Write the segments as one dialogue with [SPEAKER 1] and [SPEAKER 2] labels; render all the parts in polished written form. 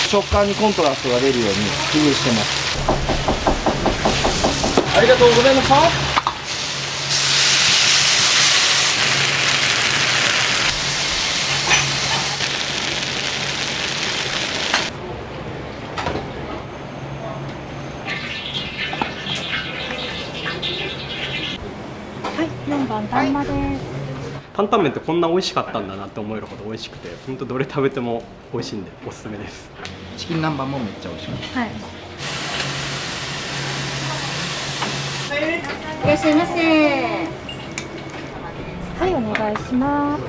[SPEAKER 1] 食感にコントラストが出るように工夫してます。ありがとうございました。
[SPEAKER 2] はい、4番丹波です。
[SPEAKER 3] 担々麺ってこんな美味しかったんだなって思えるほど美味しくて、本当どれ食べても美味しいんでおすすめです。
[SPEAKER 1] チキン南蛮もめっちゃ美味しかった。
[SPEAKER 2] はい。いらっしゃいませ。はい、お願いします。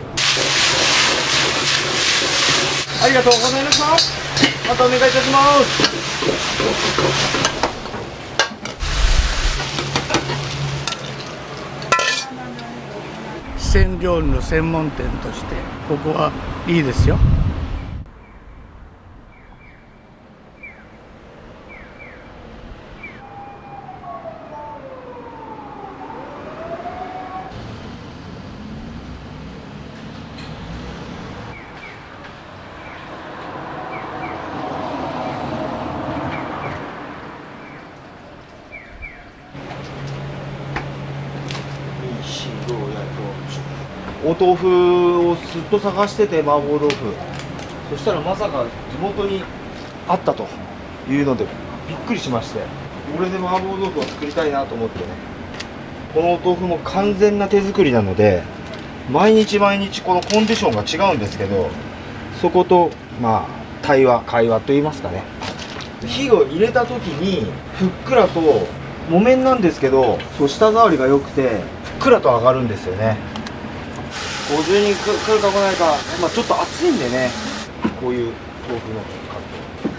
[SPEAKER 1] ありがとうございました。またお願いいたします。
[SPEAKER 4] 四川料理の専門店としてここはいいですよ。
[SPEAKER 1] お豆腐をずっと探してて、麻婆豆腐、そしたらまさか地元にあったというのでびっくりしまして、これで麻婆豆腐を作りたいなと思ってね。このお豆腐も完全な手作りなので、毎日毎日このコンディションが違うんですけど、そことまあ会話といいますかね、火を入れた時にふっくらと木綿なんですけど、そう舌触りが良くてふっくらと上がるんですよね。50人来るか来ないか、まあ、ちょっと暑いんでね、こういう豆腐のカット、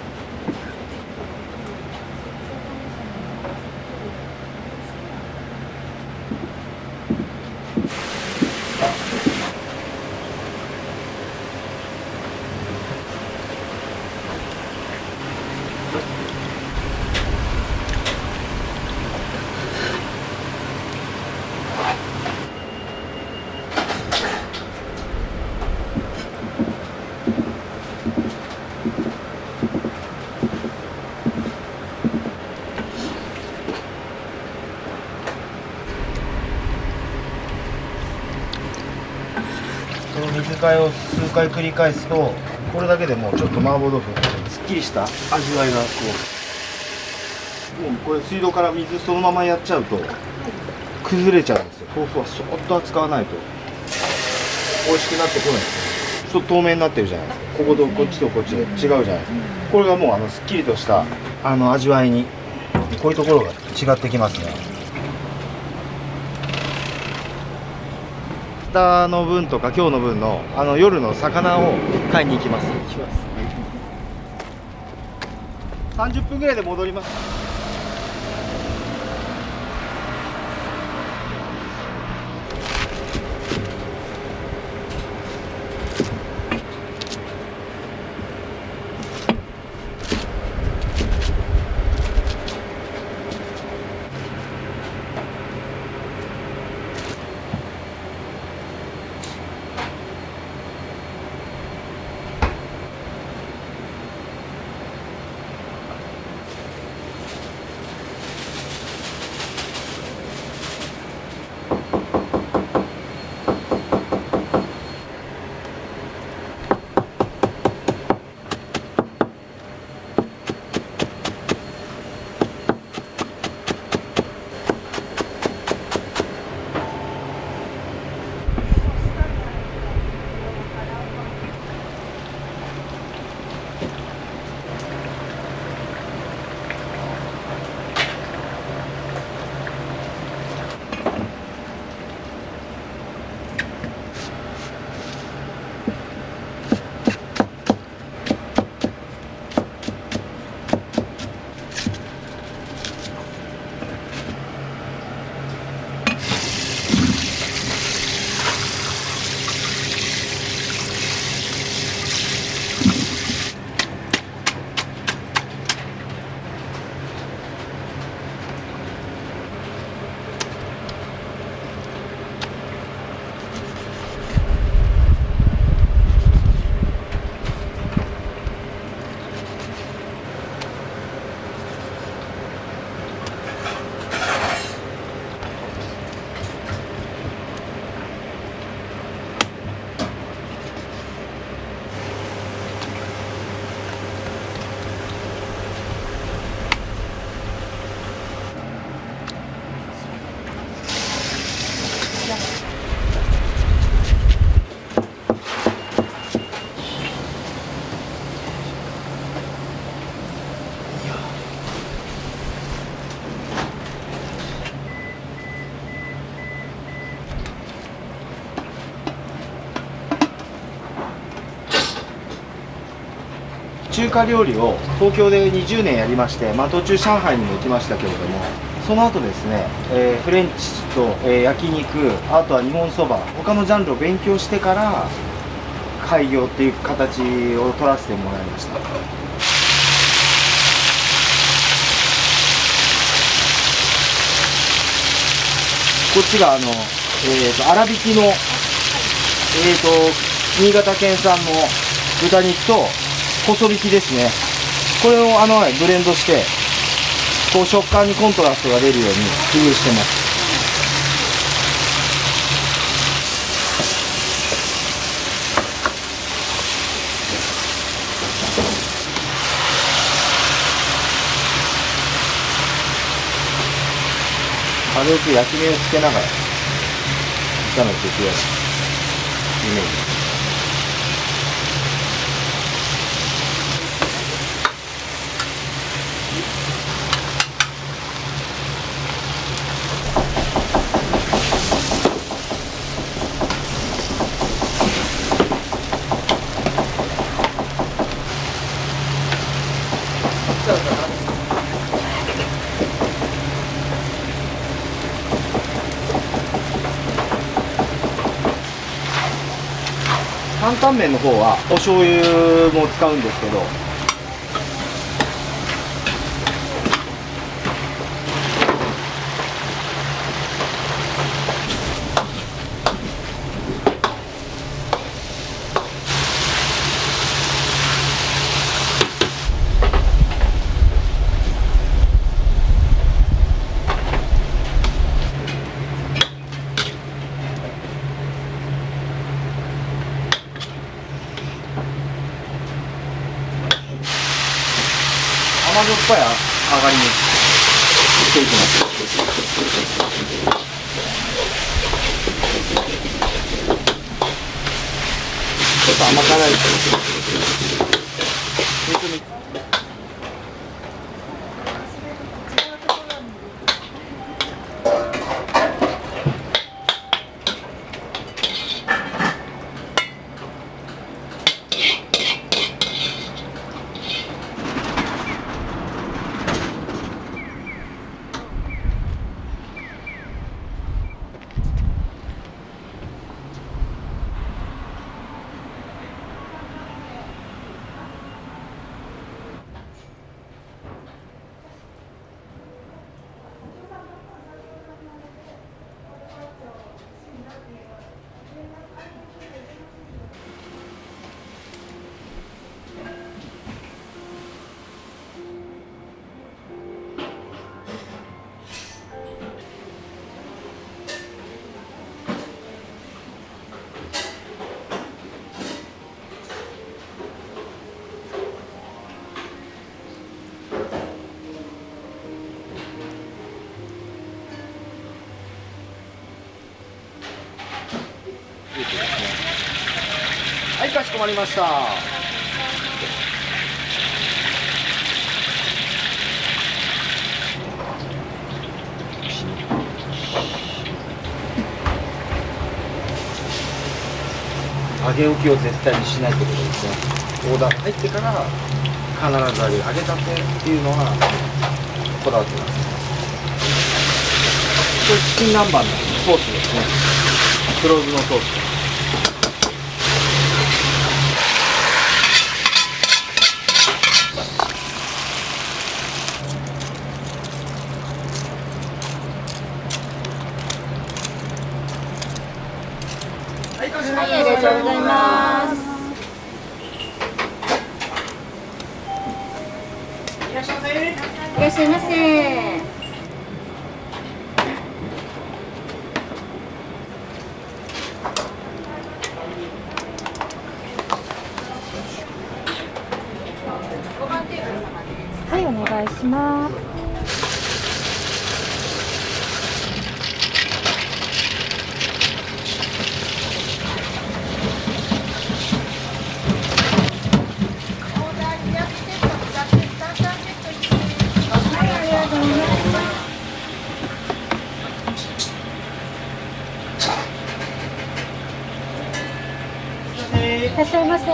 [SPEAKER 1] その水替えを数回繰り返すと、これだけでもうちょっと麻婆豆腐すっきりした味わいがもうこれ水道から水そのままやっちゃうと崩れちゃうんですよ。豆腐はそーっと扱わないと美味しくなってこないですよ。ちょっと透明になってるじゃないですか。こことこっちとこっちで違うじゃないですか。これがもうすっきりとした味わいに、こういうところが違ってきますね。明日の分とか今日の分の夜の魚を買いに行きます。30分ぐらいで戻ります。中華料理を東京で20年やりまして、途中上海にも行きましたけれども、その後ですね、フレンチと、焼肉、あとは日本そば、他のジャンルを勉強してから開業っていう形を取らせてもらいました。こっちが粗挽きの、新潟県産の豚肉と細挽きですね。これをブレンドしてこう食感にコントラストが出るように工夫してます。軽く焼き目をつけながら炒めていくようなイメージです。担々麺の方はお醤油も使うんですけど、甘じょっぱい上がりにしていきます。ちょっと甘辛いはい、かしこまりました。揚げ置きを絶対にしないということですね。オーダーが入ってから必ず揚げる。揚げたてっていうのはこだわってます。これチキン南蛮のソースですね。黒酢のソース。はい、ありがとうございます。いらっしゃいませ。いらっしゃいませ。
[SPEAKER 2] はい、お願いします。いらっしゃいませ。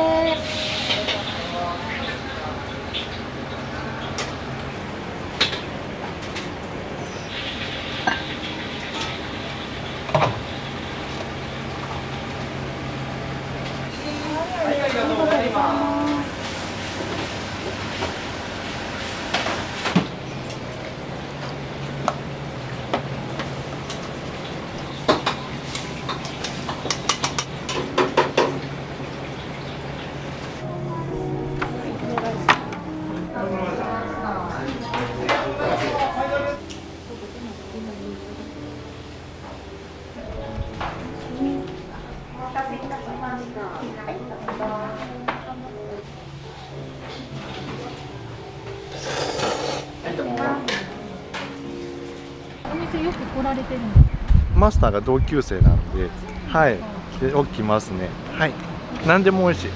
[SPEAKER 2] おられてるんですか？
[SPEAKER 5] マスターが同級生なので、はい、で起きますね。はい、何でも美味しい。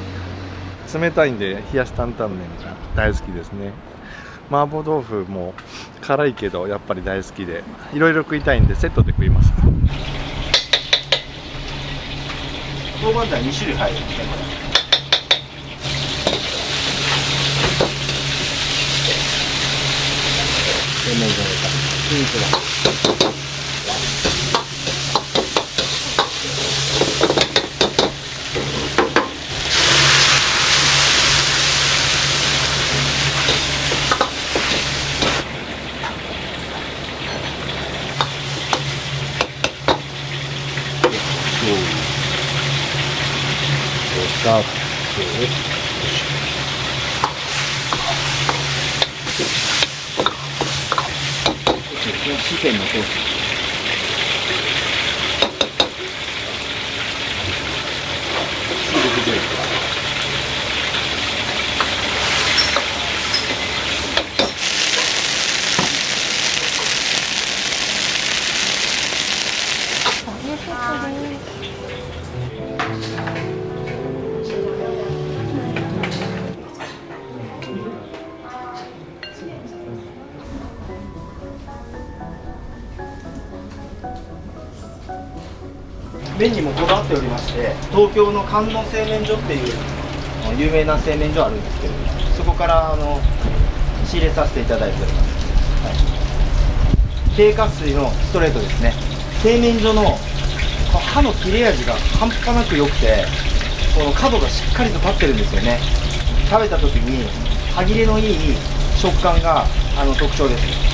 [SPEAKER 5] 冷たいんで冷やし担々麺が大好きですね。麻婆豆腐も辛いけどやっぱり大好きで、いろいろ食いたいんでセットで食います。
[SPEAKER 1] 豆板醤2種類入るんですね、これ。レモン醤油かひき肉だ。お砂糖、四川のソース。麺にもこだわっておりまして、東京の観音製麺所っていう有名な製麺所あるんですけれども、そこから仕入れさせていただいております。はい、低加水のストレートですね。製麺所の刃の切れ味が半端なく良くて、この角がしっかりと立ってるんですよね。食べた時に歯切れのいい食感が特徴です。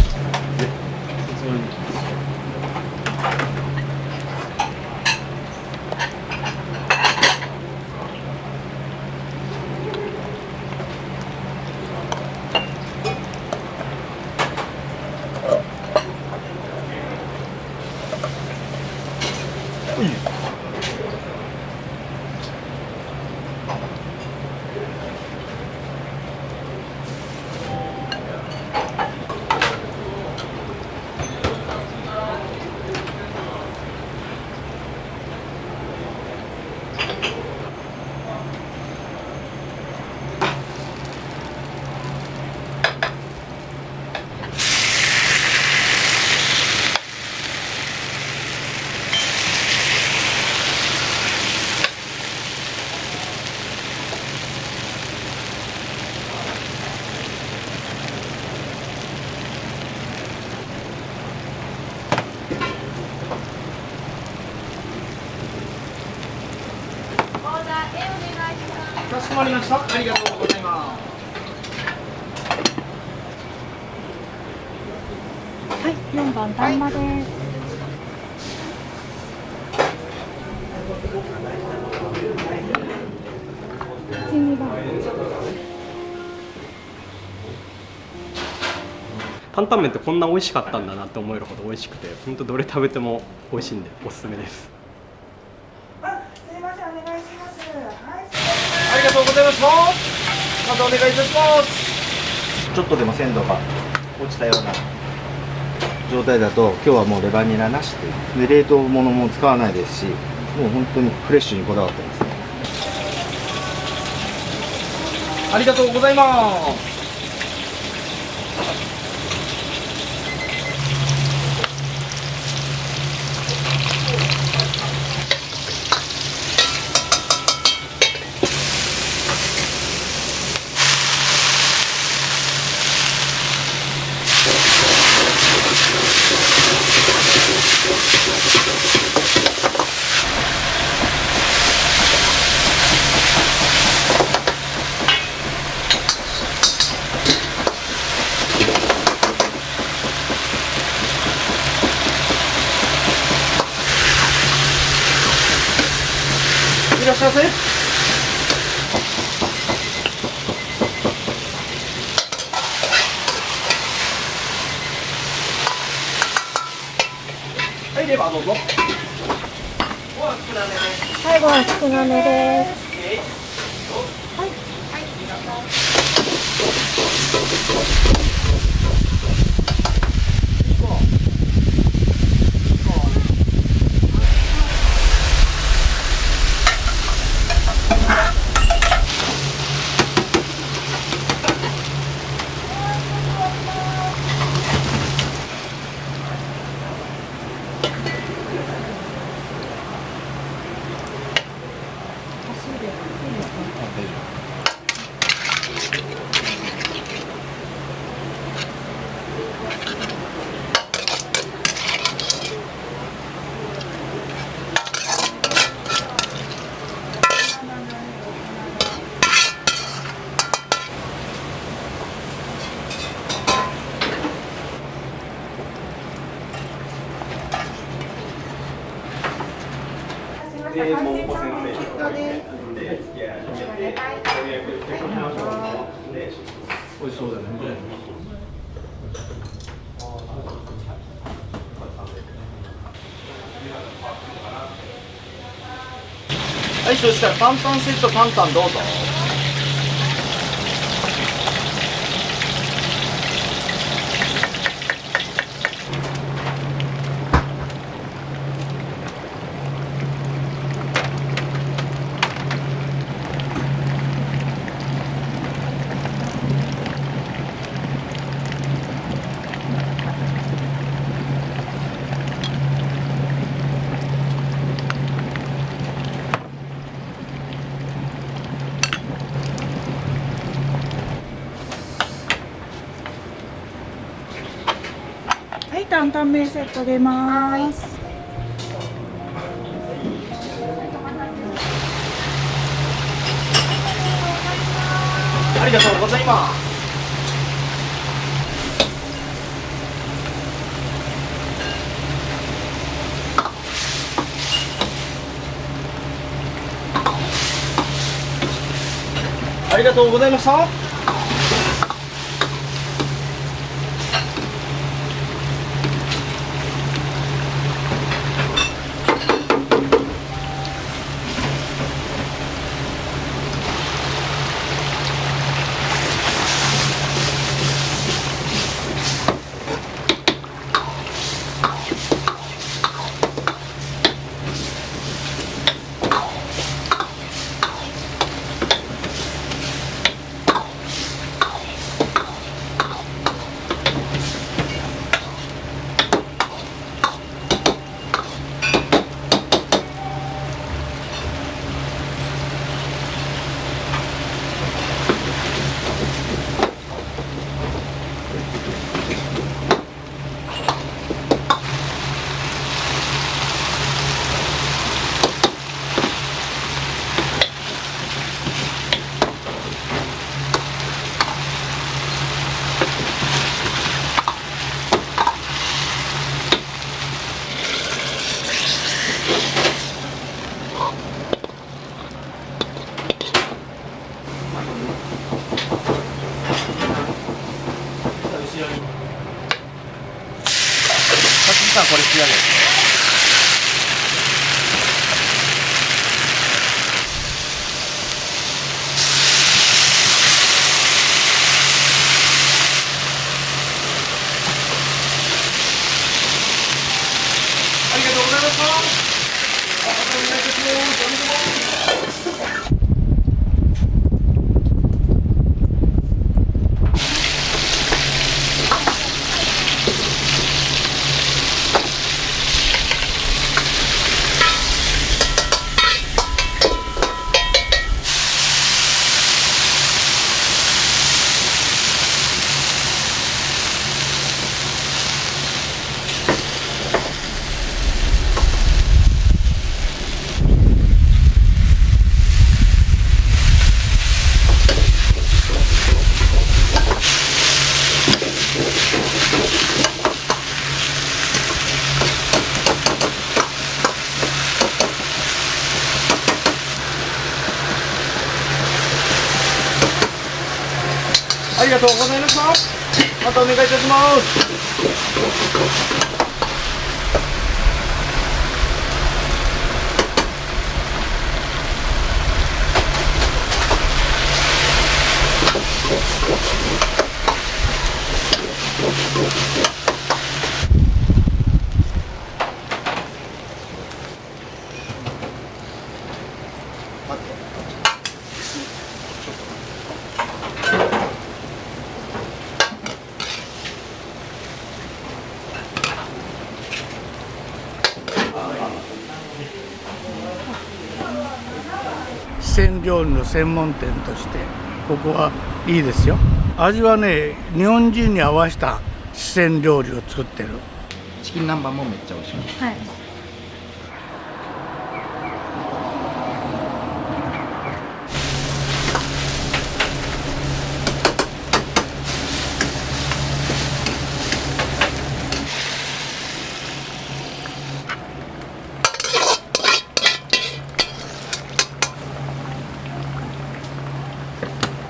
[SPEAKER 1] かしこまりました。ありがとうございます。
[SPEAKER 2] はい、4番丹波です。12番。
[SPEAKER 3] 担々麺ってこんな美味しかったんだなって思えるほど美味しくて、本当どれ食べても美味しいんでおすすめです。
[SPEAKER 6] すいません、お願いします。はい。
[SPEAKER 1] ありがとうございます。またお願いいたします。ちょっとでも鮮度が落ちたような状態だと、今日はもうレバニラなしで、冷凍物も使わないですし、もう本当にフレッシュにこだわってます。ありがとうございます。いらっしゃいませ。はい、レバーどうぞ。
[SPEAKER 2] 最後は少なめです。
[SPEAKER 3] で桃子先生
[SPEAKER 1] 美味しそうだね。はい、そしたらパンパンセットパンパンどうぞ。
[SPEAKER 6] はい、担々麺セット出ます。
[SPEAKER 1] ありがとうございます。ありがとうございました。さんこれ仕上げ。ありがとうございました。お願いいたします。ありがとうございました。またお願いいたします。
[SPEAKER 4] 四川料理の専門店としてここはいいですよ。味はね、日本人に合わせた四川料理を作ってる。
[SPEAKER 1] チキン南蛮もめっちゃ美味しい。
[SPEAKER 2] はい。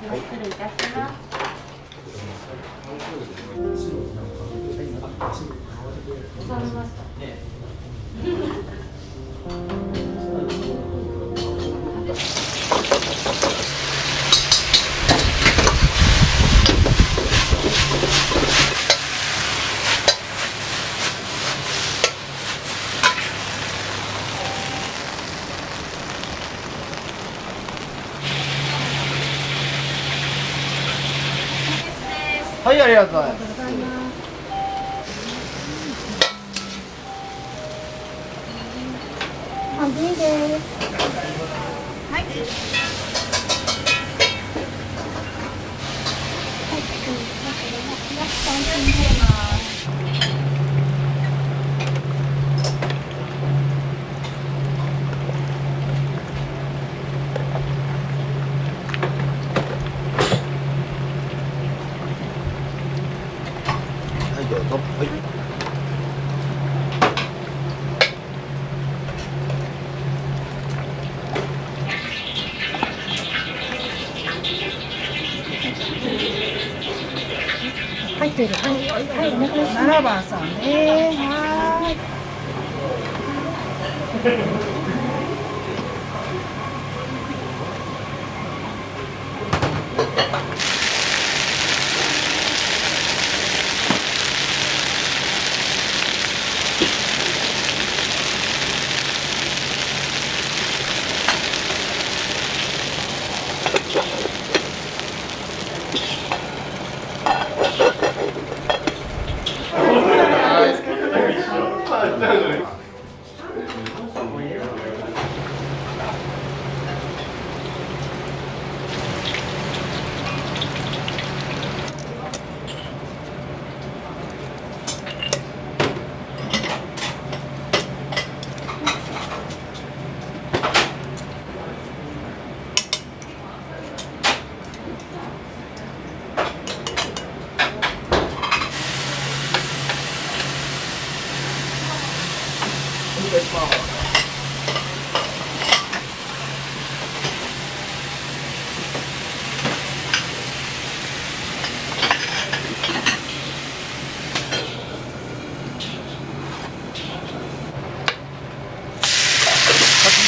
[SPEAKER 2] 失礼いたします。収めました。
[SPEAKER 1] はい、ありがとうございます。
[SPEAKER 2] あ、いいです。はい。
[SPEAKER 1] はい、どうぞ。はい。
[SPEAKER 2] 入ってる。はい、はい、お願いします。
[SPEAKER 6] 7番さんね。はーい。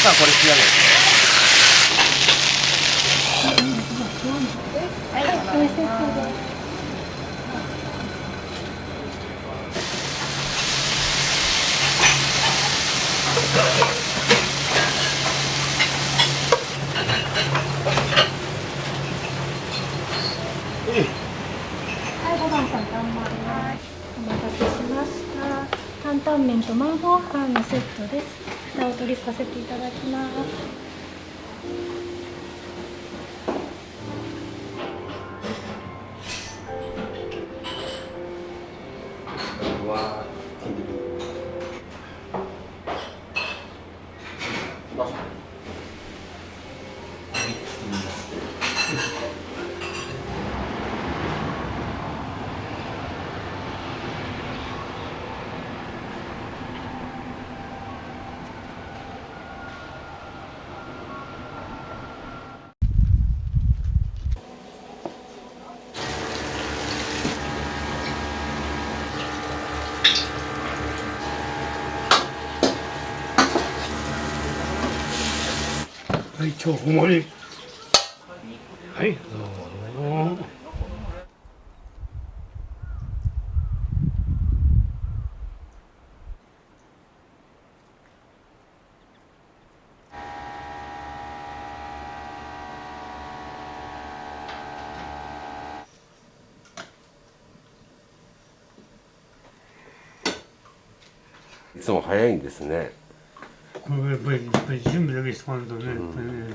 [SPEAKER 1] さん、これ仕上げ。
[SPEAKER 2] はい、これセットです。はい、5番さん、頑張ります。お待たせしました。担々麺と麻婆飯のセットです。蓋を取りさせていただきます。
[SPEAKER 4] はい、今日おもり。はい、どうぞ。
[SPEAKER 7] いつも早いんですね。
[SPEAKER 4] これやっぱり準備だけしとかんとね、やっぱりね。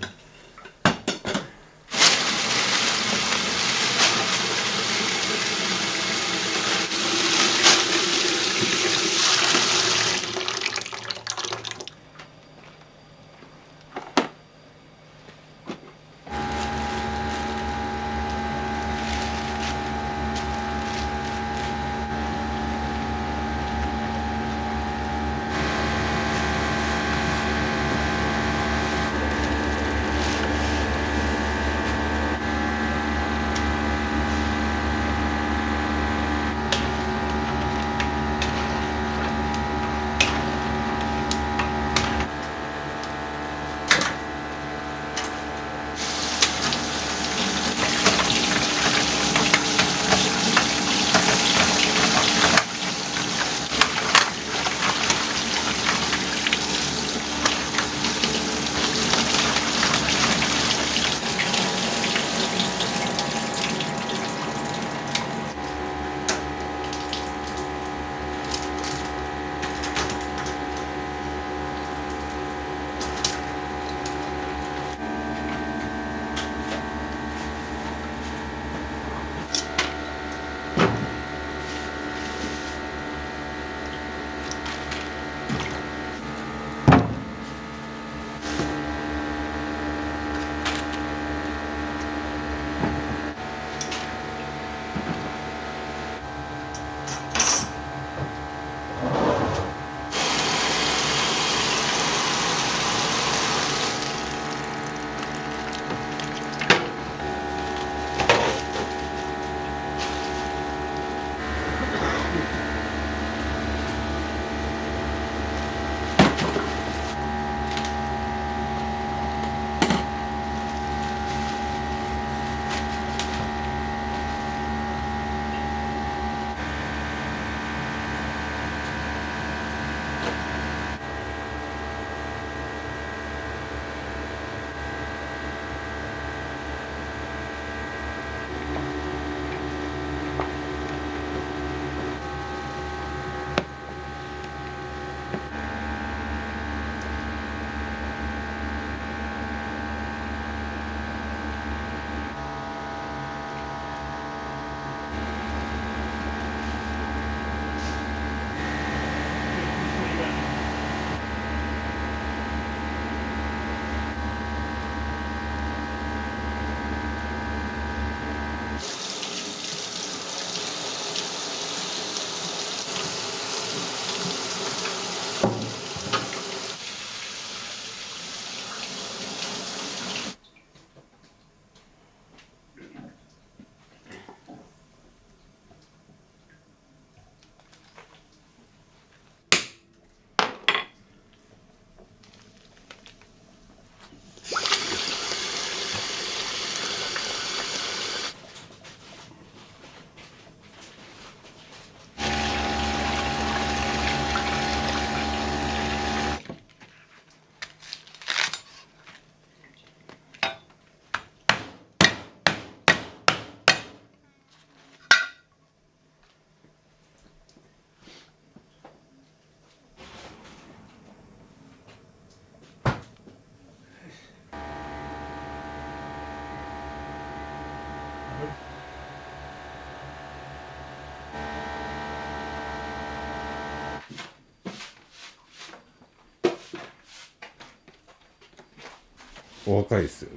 [SPEAKER 7] お若いですよね。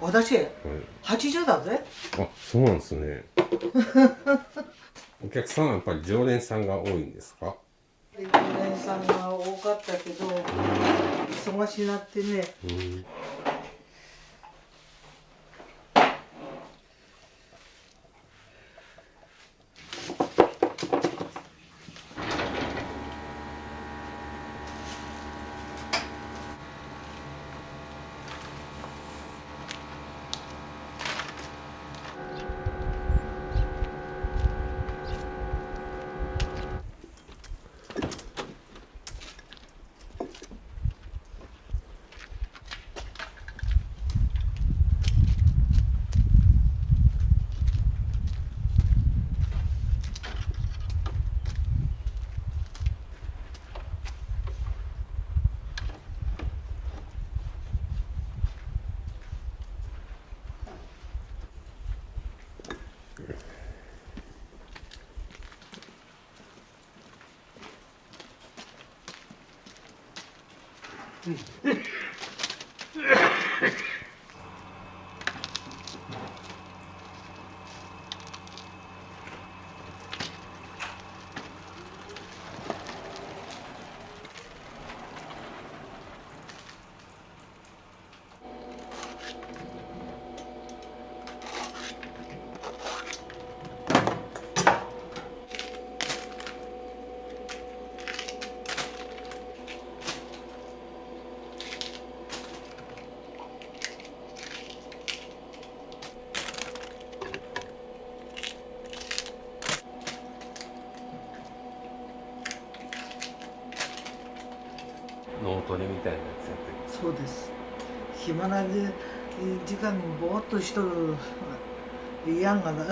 [SPEAKER 8] 私
[SPEAKER 7] はい、
[SPEAKER 8] 80だぜ。
[SPEAKER 7] あ、そうなんですね。お客さんはやっぱり常連さんが多いんですか？
[SPEAKER 8] 常連さんが多かったけど、忙しいなってね。
[SPEAKER 7] 脳トレみたいなやつやってる。
[SPEAKER 8] そうです。暇な時間にぼーっとしとるやんがな。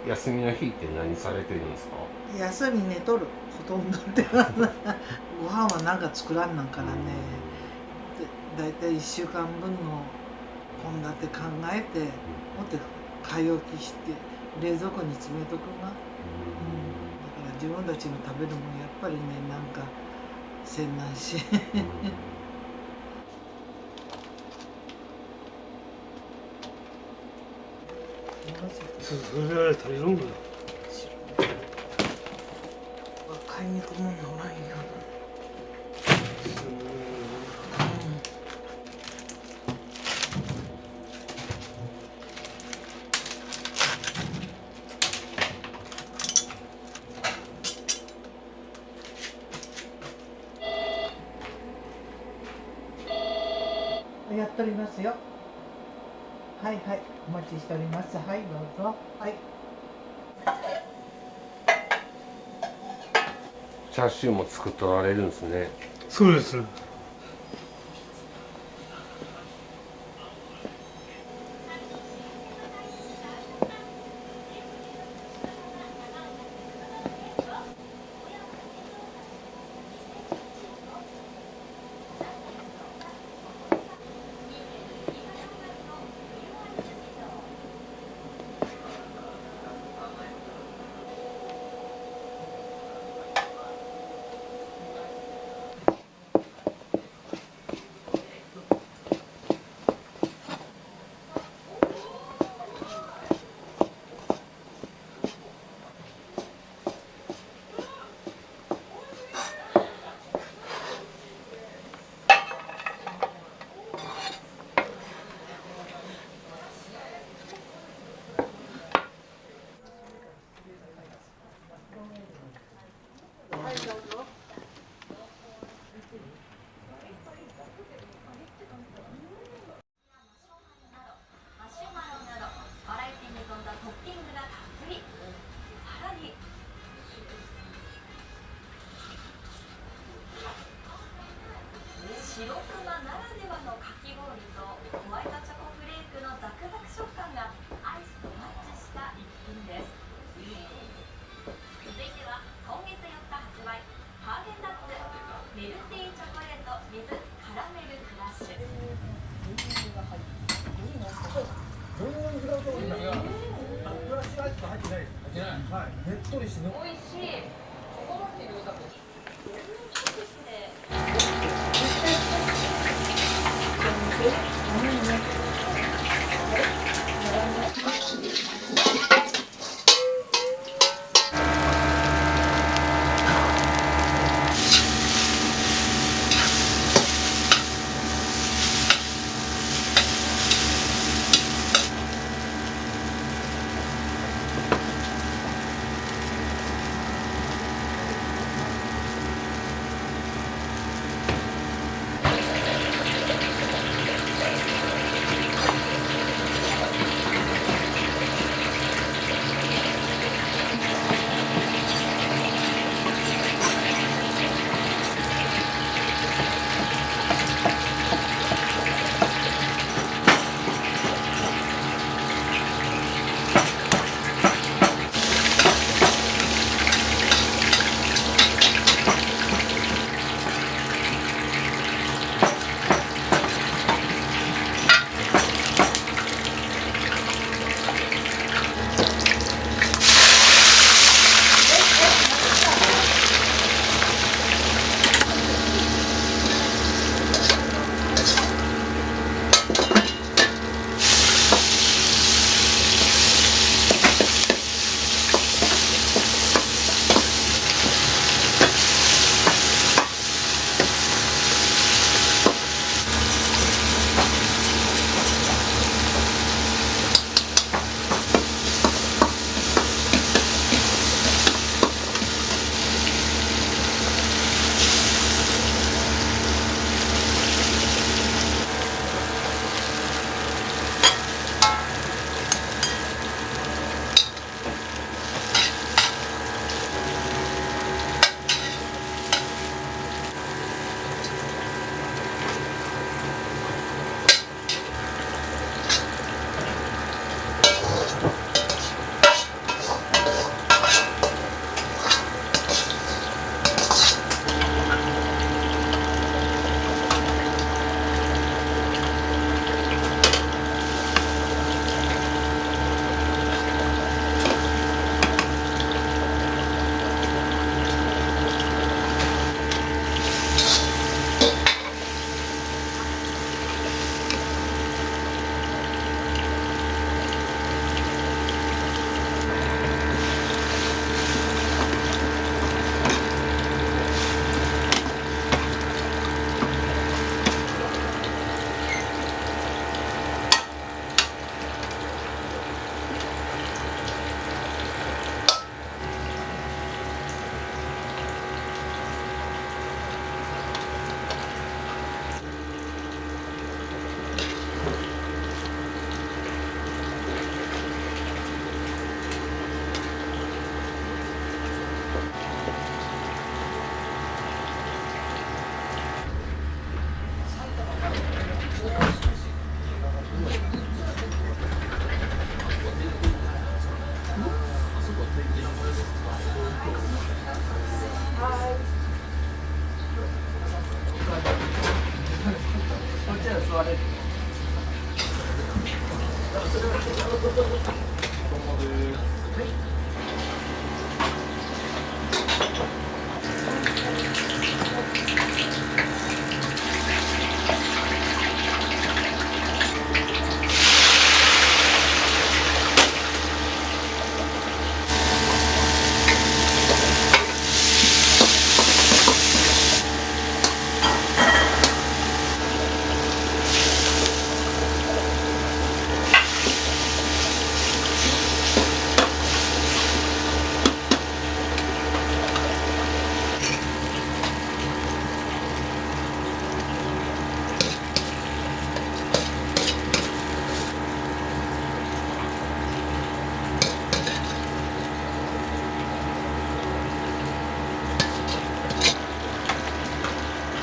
[SPEAKER 7] 休みの日って何されてるんですか？
[SPEAKER 8] 休み寝とる。ほとんどでご飯はなんか作らんなんからね。だいたい1週間分の献立考えて、もって買い置きして冷蔵庫に詰めとくが。だから自分たちの食べるもんやっぱりね、なんかせんなんし。買いに行くもんのないよな。やっておりますよ。はいはい、お待ちしております。はい、どうぞ。はい。
[SPEAKER 7] チャーシューも作っておられるんですね。
[SPEAKER 4] そうです。
[SPEAKER 9] 白熊ならではのかき氷とホワイトチョコフレークのザクザク食感がアイスとマッチした一品です。続いては今月4日発売、ハーゲンダッツメルティーチョコレート with カラメルクラッシュ。おいしい。チョコマフィンの良さと。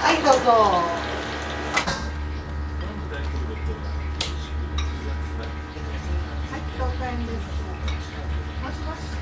[SPEAKER 8] はいどうぞ。はい了解です。もしもし。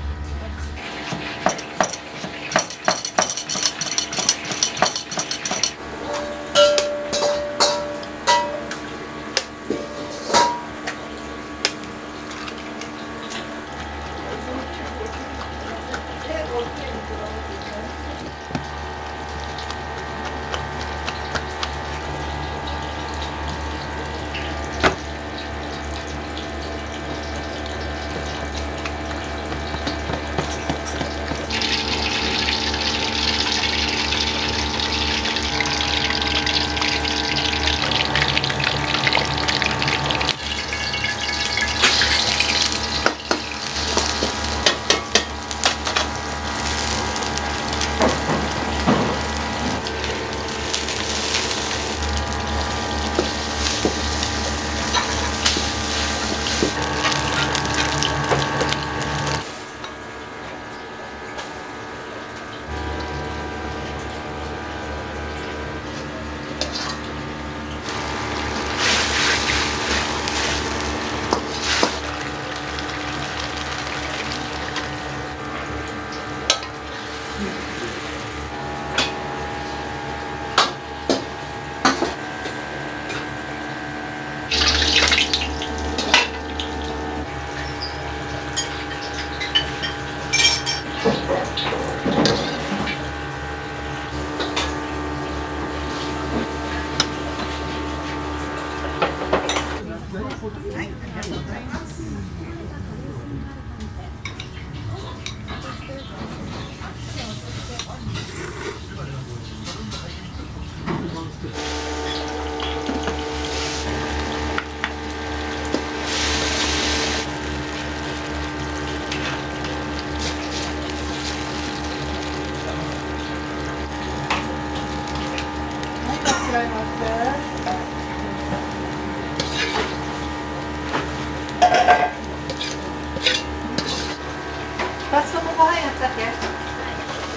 [SPEAKER 8] 早速ご飯やったっけ？は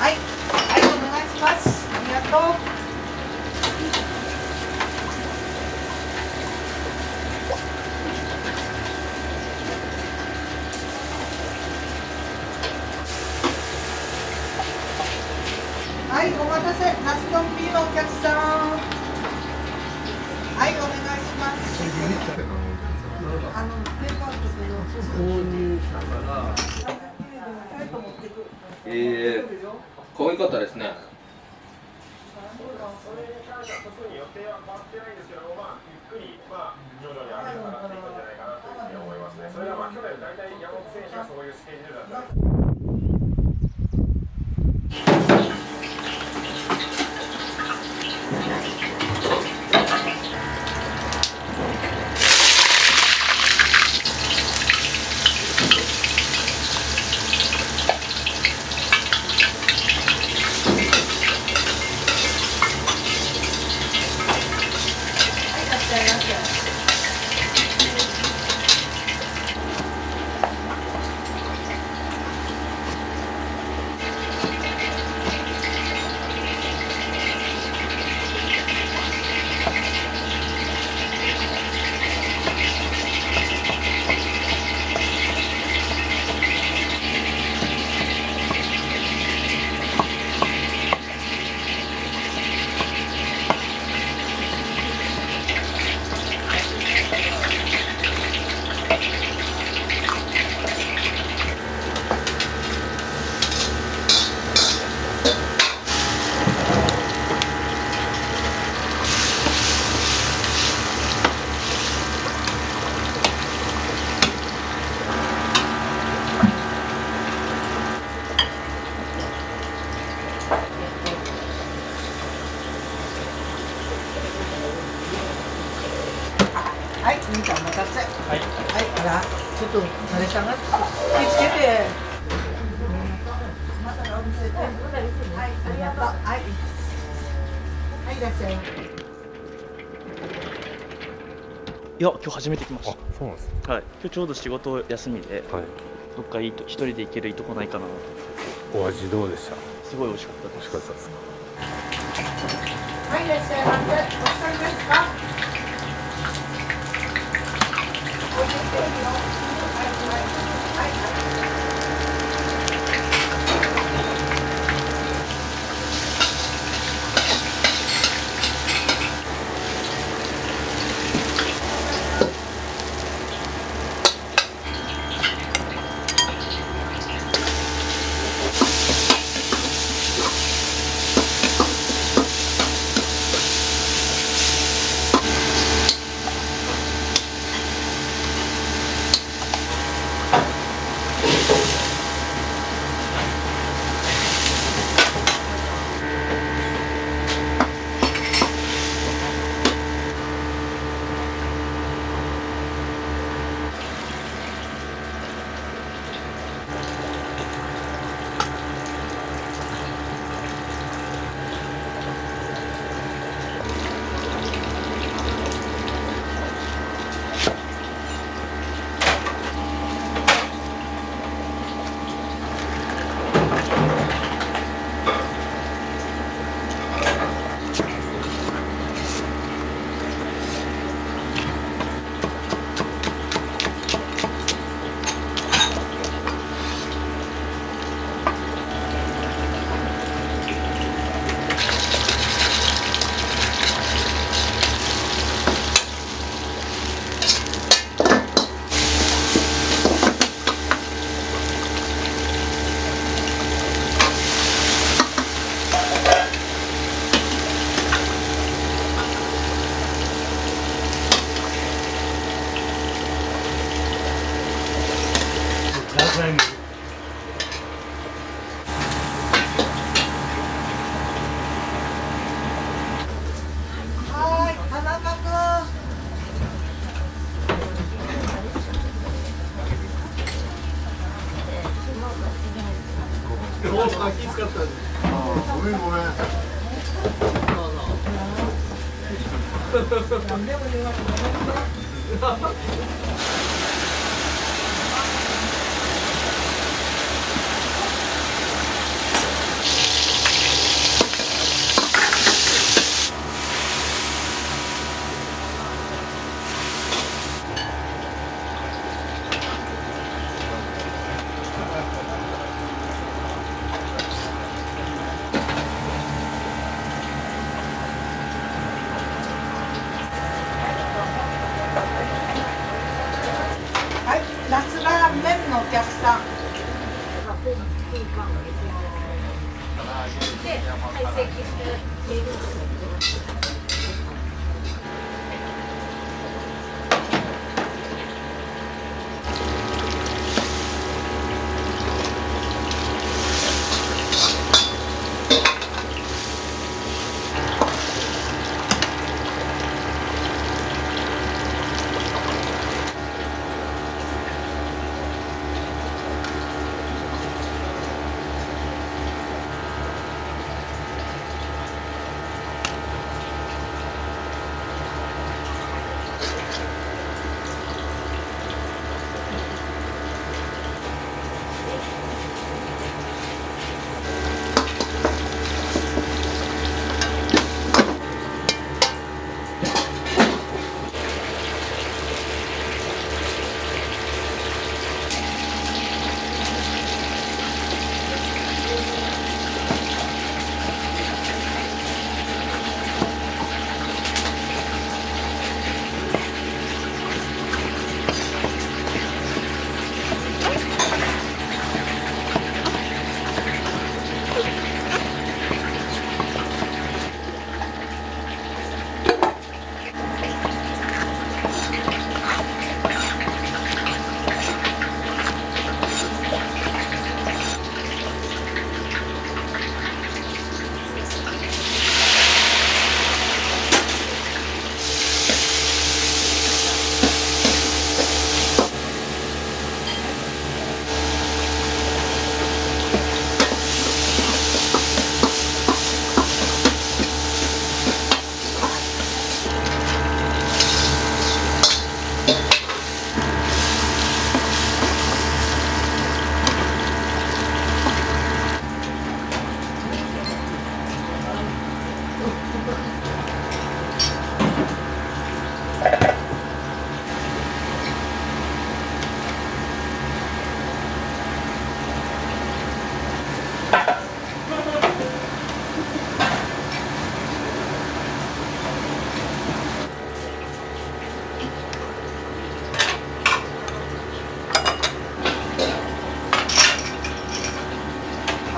[SPEAKER 8] い、はい、お願いします。ありがとう。はい、お待たせ、ナス丼 B のお客さん。はい、お願いします。テイクアウトで購入したから。
[SPEAKER 3] 可愛かったですね。
[SPEAKER 10] それに関しては特に予定は変わってないんですけども、ゆっくり、徐々に上げて上がっていくんじゃないかなというふうに思いますね。それは去年大体山本選手がそういうスケジュールだったので。
[SPEAKER 8] はい、みーちゃんお待たせ。はい、あら、ちょっと慣れ下がって気をつけて。またお店で。はい、ありがとう。はい。はい、いらっしゃい。
[SPEAKER 11] いや、今日初めて来ました。
[SPEAKER 5] そうなんですね。
[SPEAKER 11] はい、今日ちょうど仕事休みで、
[SPEAKER 5] はい。
[SPEAKER 11] どっか一人で行けるいいとこないかなと。
[SPEAKER 5] お味どうでした？
[SPEAKER 11] すごい美味しかったです。
[SPEAKER 5] 美味しかったですか？
[SPEAKER 8] はい、いらっしゃいませ。お一人ですか？はい、田中君。
[SPEAKER 1] ごめんごめん。
[SPEAKER 8] はい、夏ラーメンのお客さん。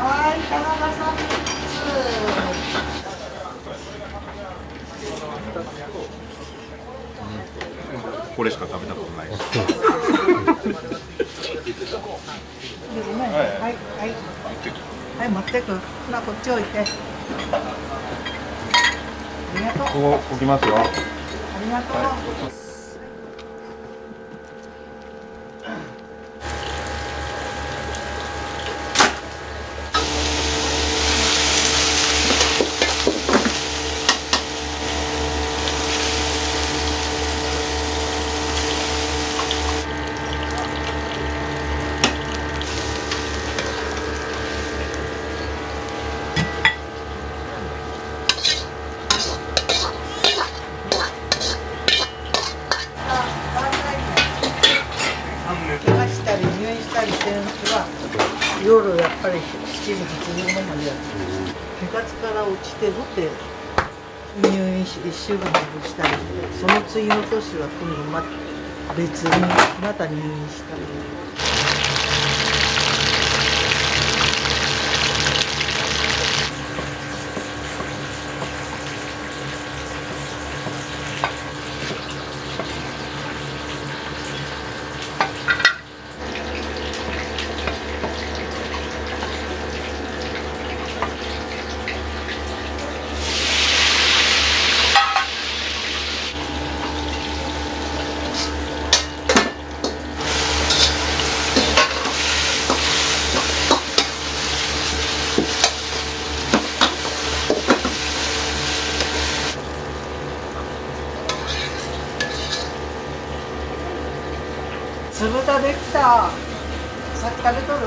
[SPEAKER 8] はい、田中さん3
[SPEAKER 5] これしか食べたことないです。
[SPEAKER 8] はい、はい、はい、持ってく。ほな、こっち置いて。ありがとう。
[SPEAKER 5] ここ置きますよ。
[SPEAKER 8] ありがとう。怪我したり入院したりしてる人は夜やっぱり7時8時頃までやってる。血圧から落ちてるって入院し1週間ほどしたりして、その次の年は今度別にまた入院したり。たできた。さっき食べとる？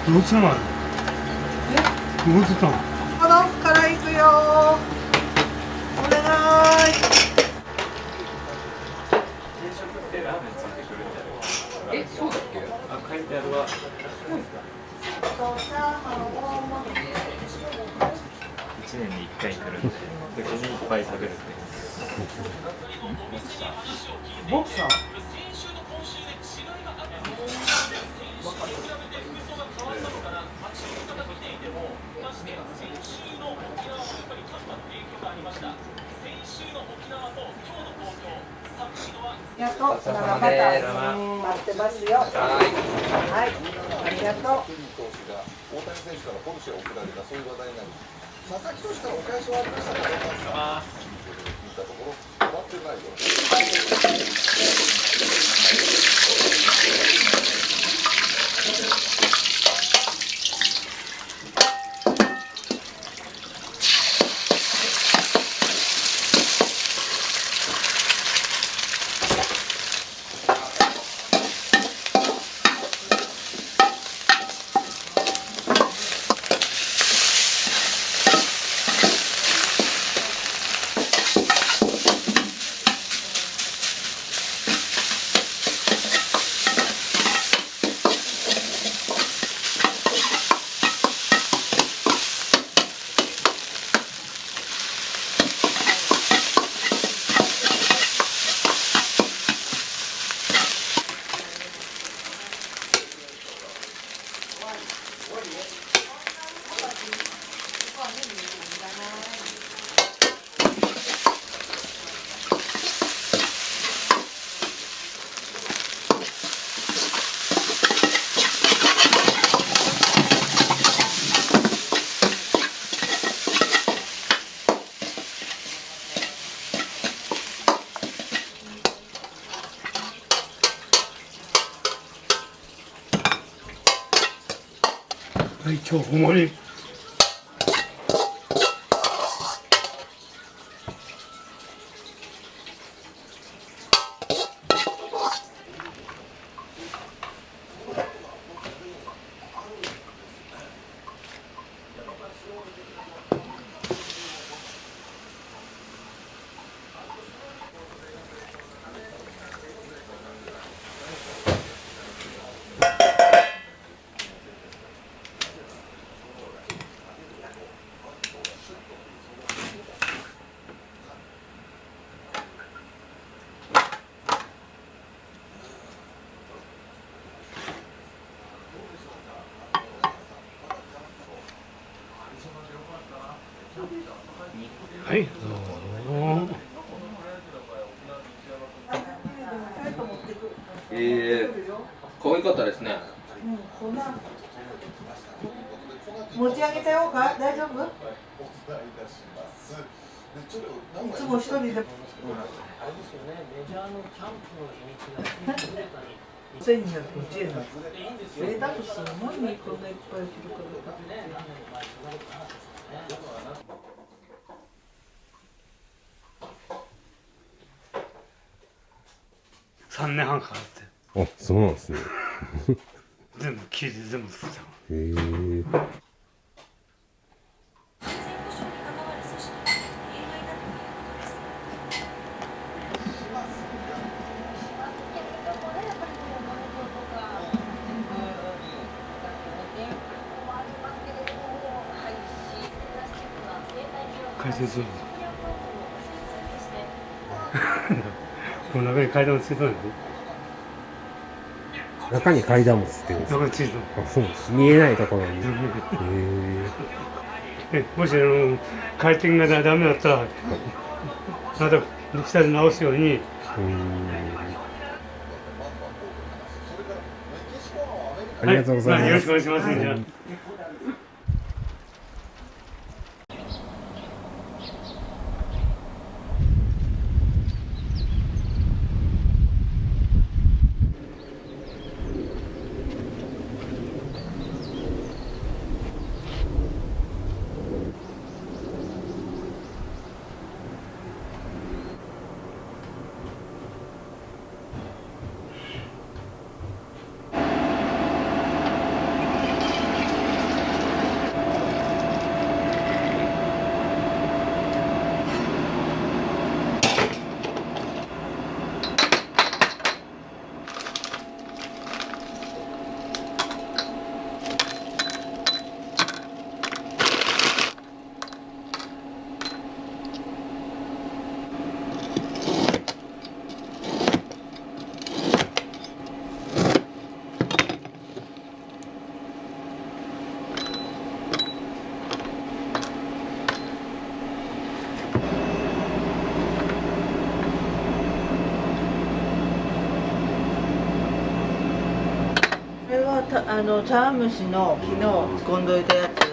[SPEAKER 4] もうちょいもうちょっと
[SPEAKER 8] この奥から行くよ。お願い。
[SPEAKER 3] そうだっけ？あ、書いてあるわ。1年に1回来るんで、時にいっぱい食べるって。
[SPEAKER 8] ボクサー？やっと、また待ってますよ。はい、ありがとう。
[SPEAKER 12] 大谷選手からポルシェを贈られた、そういう話題になり、佐々木投手からお返しはありましたか？聞いたところ、終わってないよ。
[SPEAKER 4] はい、今日おもり。はい、どうぞ。
[SPEAKER 3] 可愛かったですね。
[SPEAKER 8] 持ち上げたようか、大丈夫？いつも一人で。あれですよね、メジャーのキャンプの日にちが1250円なんです。それだとすごいね、こんないっぱいするから。
[SPEAKER 4] 3年半かかって。
[SPEAKER 7] あ、そうなんですね。
[SPEAKER 4] 全部聞いて全部作ったの。
[SPEAKER 7] へえ。
[SPEAKER 4] 解説するの。
[SPEAKER 13] この中に階段ついたんですね。
[SPEAKER 7] 中に階段もつってるんですか。
[SPEAKER 13] 中についた。
[SPEAKER 7] あ、そう。見えないところに。
[SPEAKER 13] もし回転がダメだったら、また下で直すように。
[SPEAKER 7] ありがとうございます。
[SPEAKER 13] よろしくお願いします。じゃあ
[SPEAKER 8] これは茶碗蒸しの昨日仕込んどいたやつ。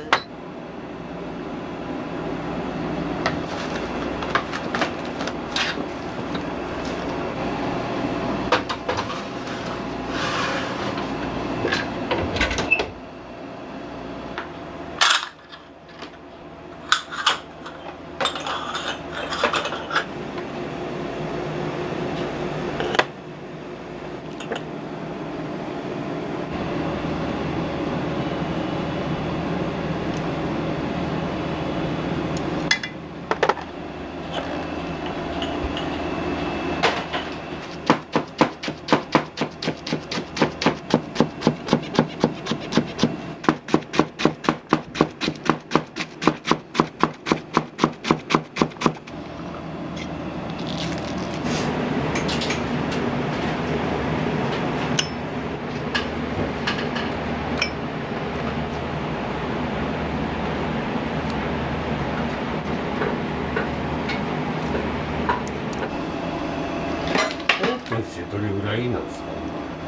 [SPEAKER 7] どれぐらいなんですか。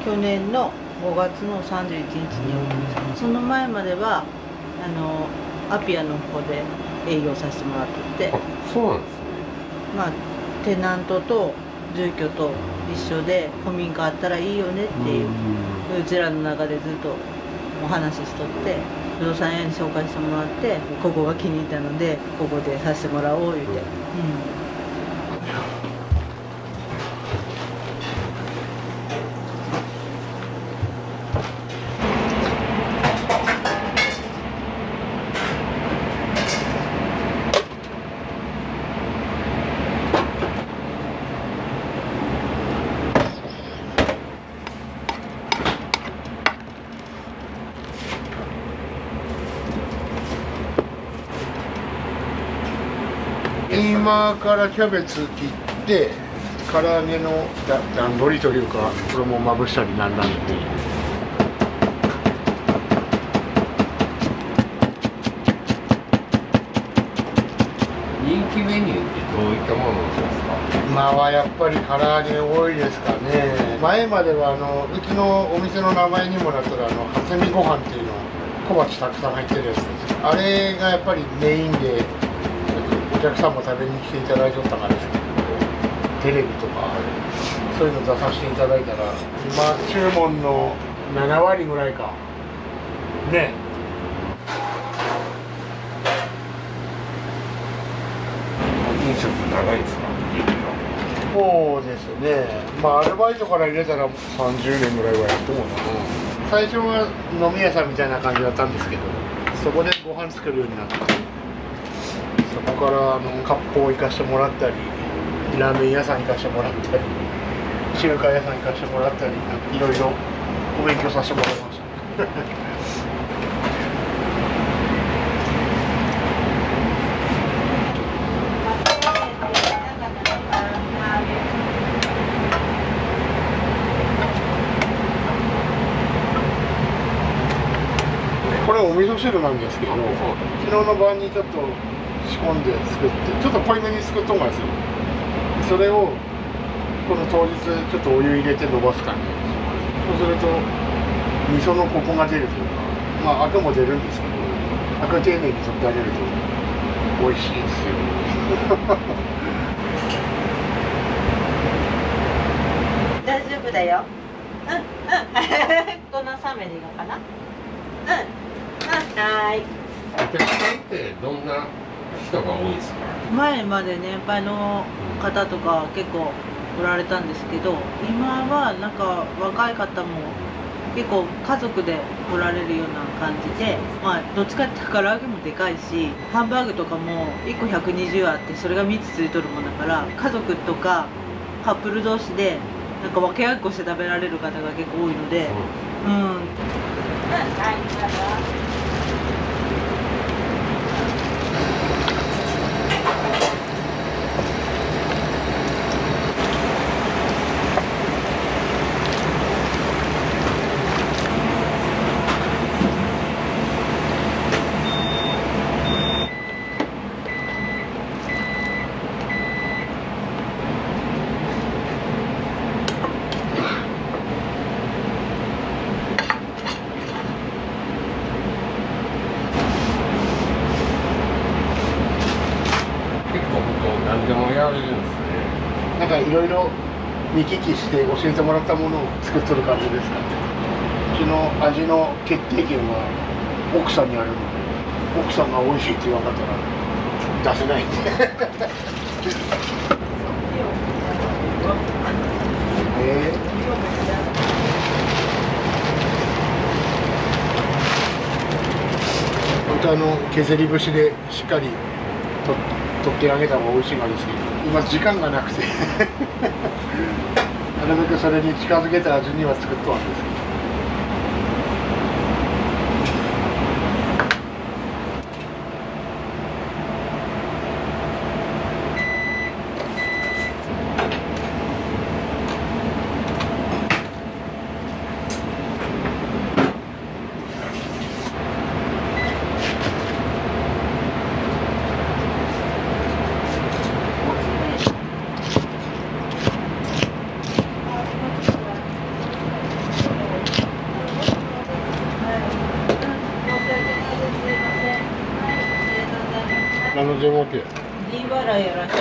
[SPEAKER 8] 去年の5月の31日にオープンした。その前まではアピアの方で営業させてもらってて。
[SPEAKER 7] そうなんですね。
[SPEAKER 8] まあテナントと住居と一緒で古民家あったらいいよねっていう、うちらの中でずっとお話ししとって、不動産屋に紹介してもらって、ここが気に入ったのでここでさせてもらおう言うて。
[SPEAKER 4] 今からキャベツ切って唐揚げの段取りというか衣をまぶしたりなんなんで
[SPEAKER 7] 人気メニューってどういったものなんですか。
[SPEAKER 4] 今はやっぱり唐揚げ多いですかね。前まではうちのお店の名前にもなったら初見ご飯っていうの小鉢たくさん入ってるやつです。あれがやっぱりメインでお客さんも食べに来ていただいておったからですけど、テレビとかそういうの出させていただいたら今注文の7割ぐらいかね。
[SPEAKER 7] 飲食長いですか。
[SPEAKER 4] そうですね。まあアルバイトから入れたら30年ぐらいはやってもな。最初は飲み屋さんみたいな感じだったんですけど、そこでご飯作るようになって、そこから割烹行かしてもらったり、ラーメン屋さん行かしてもらったり、中華屋さん行かしてもらったり、いろいろお勉強させてもらいました。
[SPEAKER 8] 揚げ
[SPEAKER 4] れお味噌汁なんですけど、昨日の晩にちょっと仕込んで作って、ちょっと濃いめに作っとんがですよ。それをこの当日ちょっとお湯入れて伸ばす感じです。そうすると味噌のコクが出るというか、まあアクも出るんですけど、アク丁寧に取ってあげると美味しいですよ。
[SPEAKER 14] 大丈夫だよ。この3名でいいのかな。はい。
[SPEAKER 7] お客さんってどんな人が多いですか？
[SPEAKER 8] 前まで年配の方とか結構おられたんですけど、今はなんか若い方も結構家族でおられるような感じで、まあどっちかっていうと唐揚げもでかいし、ハンバーグとかも1個120あって、それが3つついとるもんだから、家族とかカップル同士でなんか分け合いっこして食べられる方が結構多いので、
[SPEAKER 7] 結構本当何でもやられるんですね。
[SPEAKER 4] なんかいろいろ見聞きして教えてもらったものを作っとる感じですかね。うちの味の決定権は奥さんにあるので、奥さんが美味しいって言わなかったら出せないんで。本当削り節でしっかり取ってあげた方が美味しいんですけど、今時間がなくてなるべくそれに近づけた味には作っとはんですけど。何の電話系？
[SPEAKER 8] D 払いやらしい。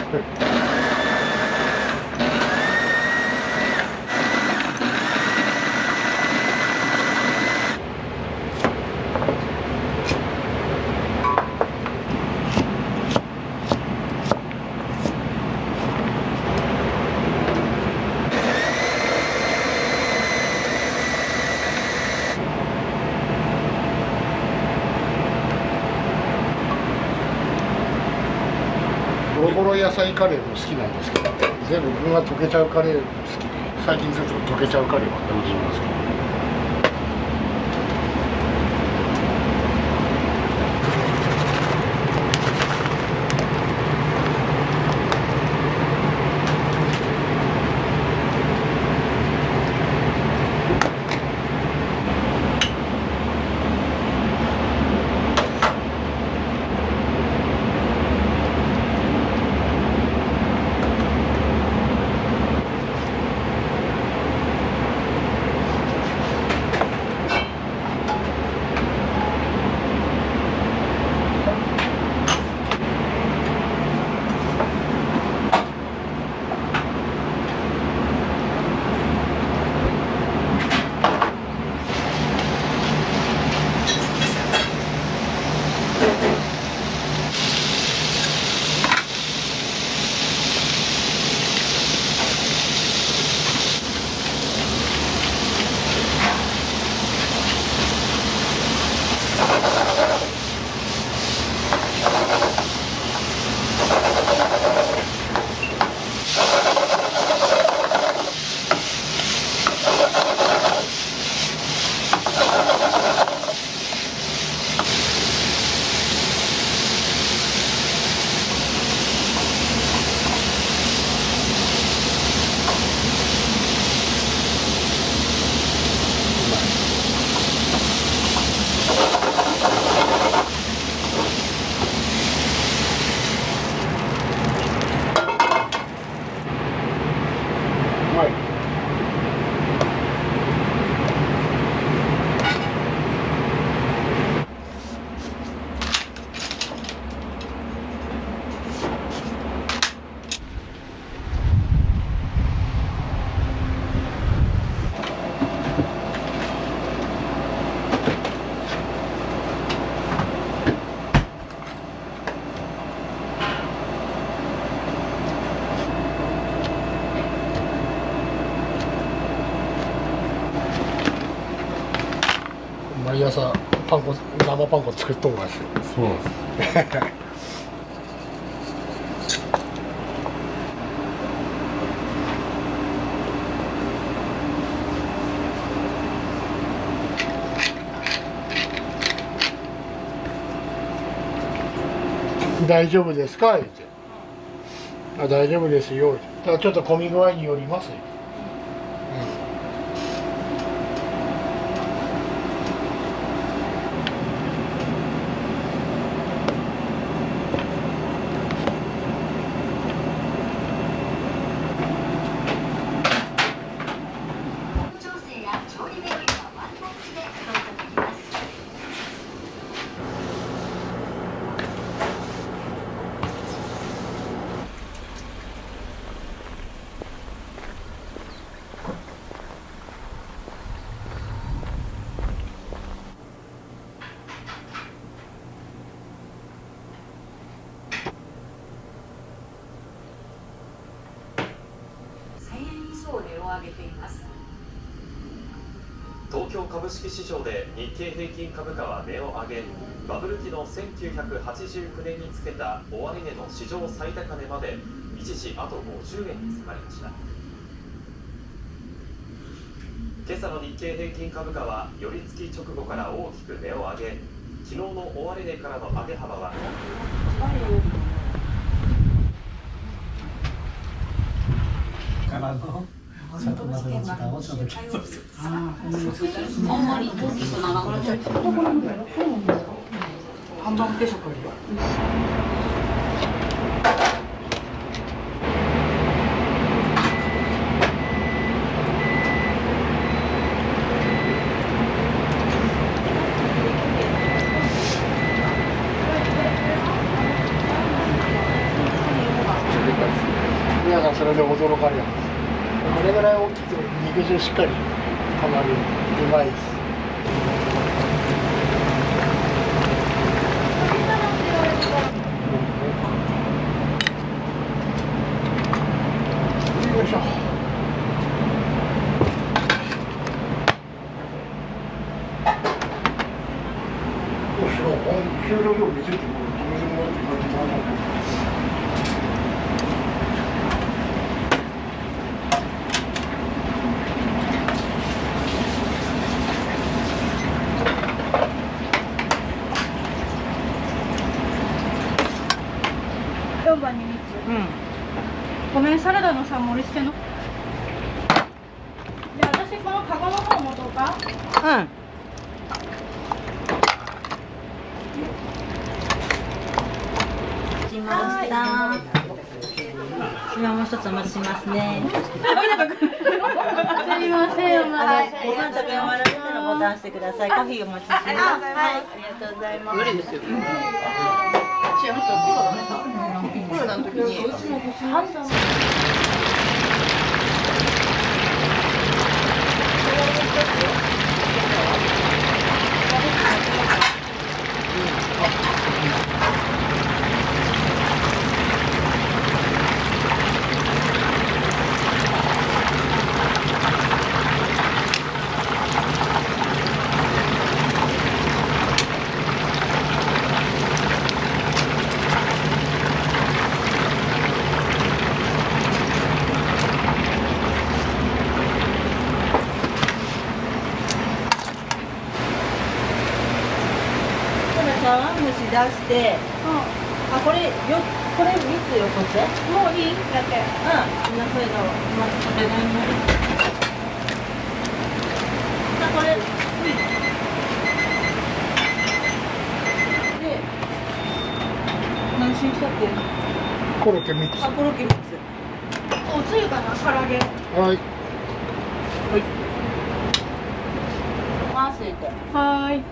[SPEAKER 4] ゴロゴロ野菜カレーも好きなんですけど、全部具が溶けちゃうカレーも好きで、最近ちょっと溶けちゃうカレーばっかりしますけど。毎朝生パン粉作っとるらしい。
[SPEAKER 7] そうなんですか。
[SPEAKER 4] 大丈夫ですか言って。あ、大丈夫ですよ。ただちょっと混み具合によりますよ。
[SPEAKER 9] 調整や調理メニューはワンタッチで操作できます。1000円以上値を上げています。
[SPEAKER 15] 東京株式市場で日経平均株価は値を上げ、バブル期の1989年につけた終値の史上最高値まで一時あと50円に迫りました。今朝の日経平均株価は寄り付き直後から大きく値を上げ、昨日の終値からの上げ幅は
[SPEAKER 16] からのちょっとまだの時間をちょっと計算して
[SPEAKER 14] あんまり大きくならない。ハンバーグ定食よりは。
[SPEAKER 4] 皆さんそれで驚かれるんです。これぐらい大きいと肉汁しっかりたまる。うまいです。よいしょ。給料量見せてもらって、見せてもらって言われてもらった。
[SPEAKER 2] 4番に3つ。ごめん、サラダの3盛りしてんの。じゃあ私このカゴの方持とうか。
[SPEAKER 14] しました。今もう一つお待ちしますね。
[SPEAKER 2] すみません、
[SPEAKER 14] はい、ご飯食べ終わられたらボタンしてください。コーヒーお待ちします。はい、ありがとうございます。無理ですよ。コロナの時に。茶碗蒸し出して、あ、これ3つよこせ。
[SPEAKER 2] もういいだって。
[SPEAKER 14] みんなそういうのまず食べないの。さあこれ。で、何品したっけ？
[SPEAKER 4] コロッケ3つ。
[SPEAKER 14] あ、コロッケ3つ。
[SPEAKER 2] おつゆかな、唐揚げ。
[SPEAKER 4] はい。
[SPEAKER 14] 回していて。
[SPEAKER 2] はーい。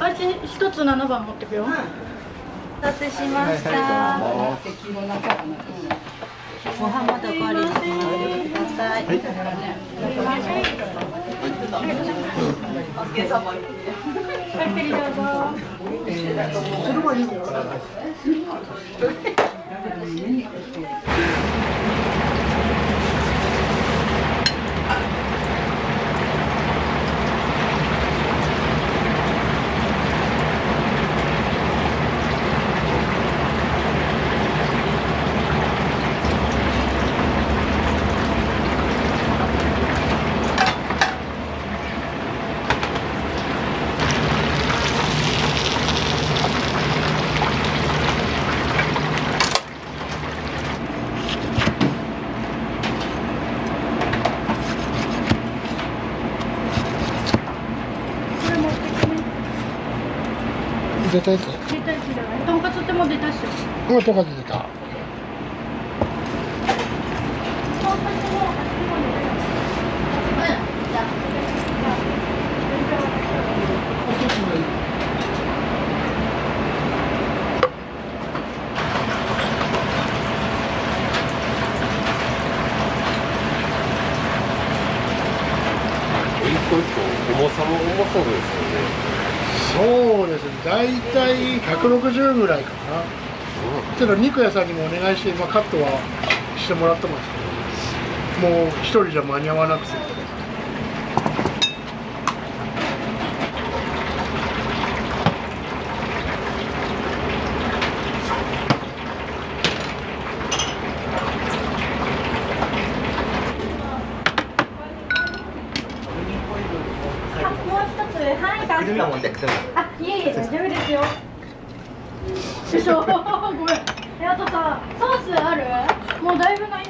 [SPEAKER 2] 私1つ7番持ってくよ。
[SPEAKER 14] お待たせしました。ご飯またおかわりしてください。お疲れ様。
[SPEAKER 2] ごゆっくりどうぞ。
[SPEAKER 4] それはいいのかな。出たやつ？
[SPEAKER 2] 出たやつじゃない。とんかつってもう出たっしょ。
[SPEAKER 4] もうとか出た。
[SPEAKER 7] 一個一個重さも重そうですよね。
[SPEAKER 4] そうですね、大体160ぐらいかな。ちょっと肉屋さんにもお願いして、カットはしてもらってますけど、もう一人じゃ間に合わなくて。
[SPEAKER 2] もう一つ、はい、大丈夫。あ、いえいえ、大丈夫ですよ。でしょごめん。あとさ、ソースある？もうだいぶない。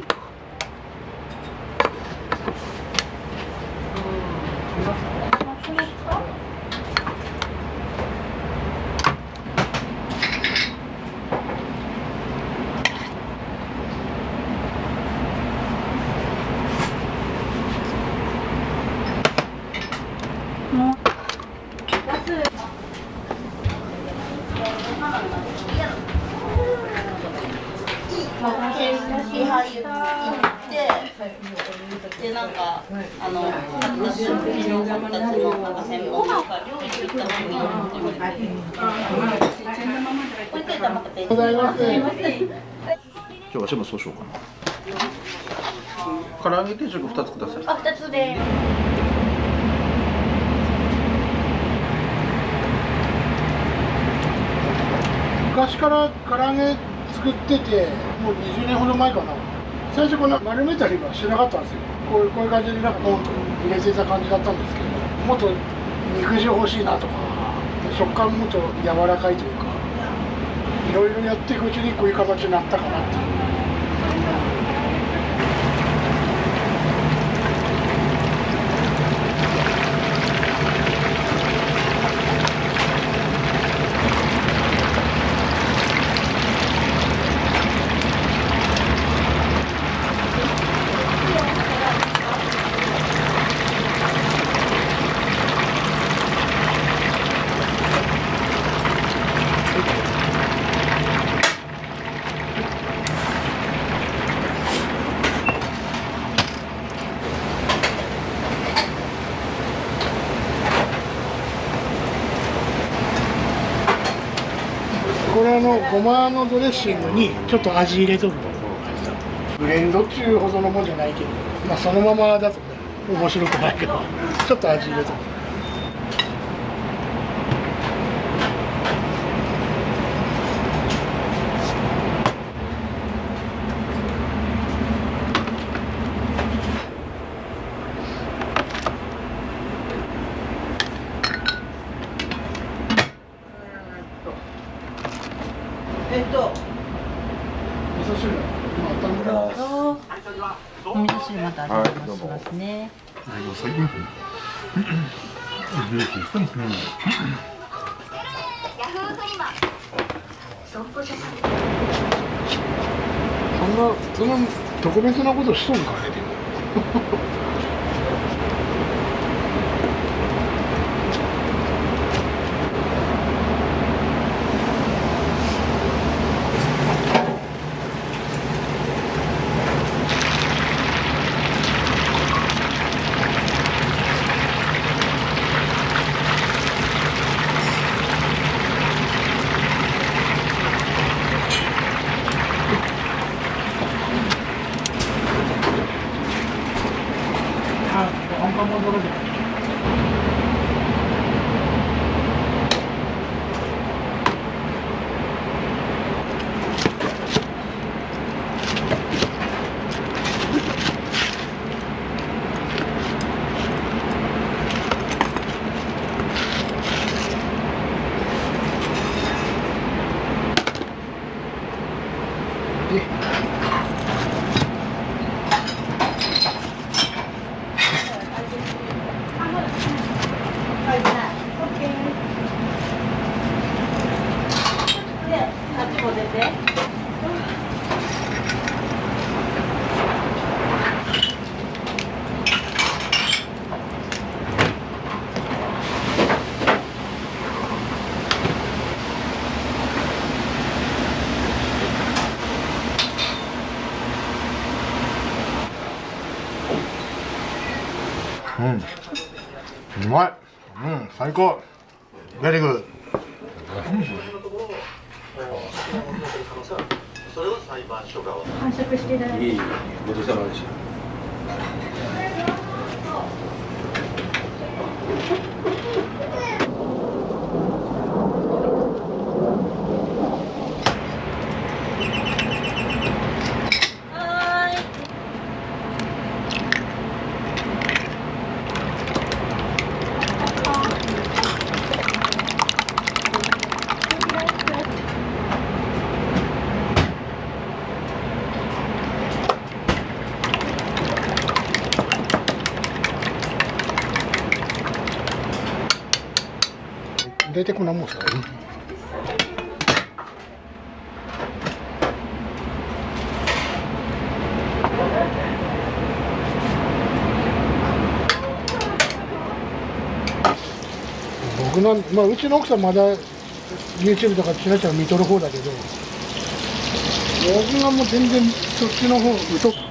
[SPEAKER 2] もう
[SPEAKER 14] リハ行ってでなんか私の2つのなんか専門とか料理作ったのに置いといたらまた別に。
[SPEAKER 1] 今日は全部そうしようかな。唐揚げ定食2つください。
[SPEAKER 2] あ、2つで。
[SPEAKER 4] 昔から唐揚げ作ってて、もう20年ほど前かな。最初こんな丸めたりはしなかったんですよ。こういう感じでなんかポンと入れてた感じだったんですけど、もっと肉汁欲しいなとか、食感もっと柔らかいというか、いろいろやっていくうちにこういう形になったかなっていう。これごまのドレッシングにちょっと味入れとるブレンドっていうほどのもんじゃないけど、そのままだとね面白くないけど、ちょっと味入れとる。味噌汁今温めてます。
[SPEAKER 14] お味噌汁また味見しますね。
[SPEAKER 4] そんな特別なことしとんかねでも。
[SPEAKER 14] て。
[SPEAKER 4] うまい。最高。ベリーグッド。
[SPEAKER 15] それは裁判所側。
[SPEAKER 2] 完食していただいて。
[SPEAKER 1] いい、ごちそうさまでした。
[SPEAKER 4] 大体こんなもんですかね。僕の、まあ、うちの奥さんまだ YouTube とかちらちら見とる方だけど、僕がもう全然そっちの方疎く。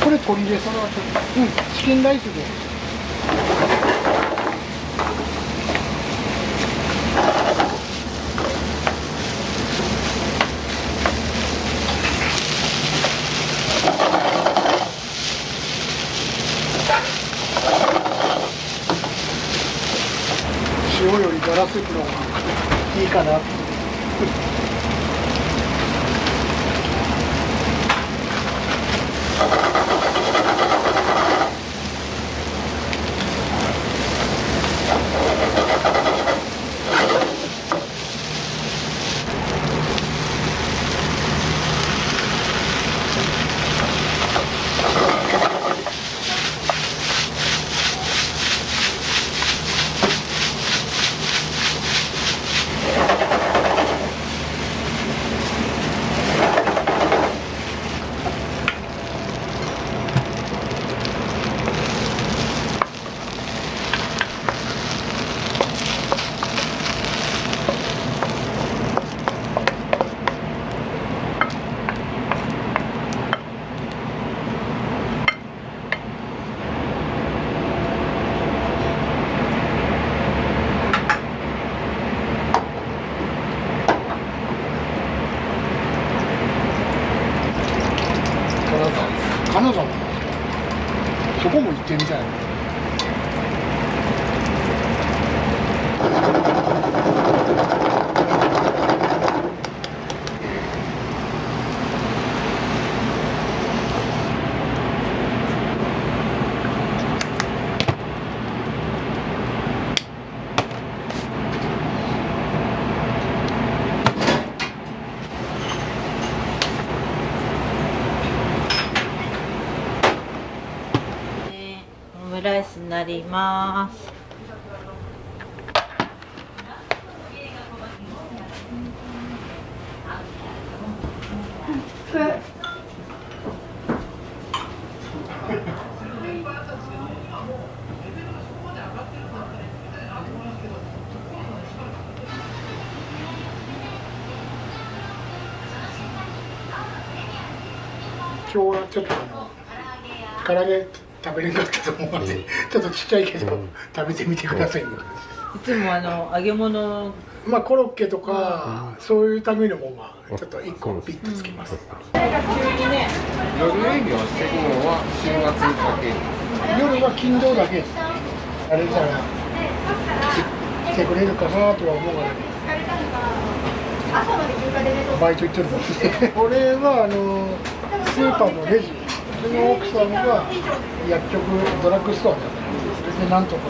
[SPEAKER 4] これ鶏で、そのチキンライスで。塩よりガラスープの方がいいかな。金沢、そこも行ってみたい。
[SPEAKER 14] オムライスになります。
[SPEAKER 4] 今日はちょっと唐揚げ食べれんかったと思うので、ちょっとちっちゃいけど、食べてみてください。い
[SPEAKER 14] つも揚げ物、
[SPEAKER 4] まあコロッケとか、そういうためのもまあちょっと1個ピッとつきます。
[SPEAKER 7] 夜営業してるのは週末だけ。
[SPEAKER 4] 夜は金土だけ。あれじゃない。来てくれるかなとは思うがね。バイト行ってるもんね。俺はスーパーのレジ、うちの奥さんが薬局、ドラッグストアだから、それでなんとか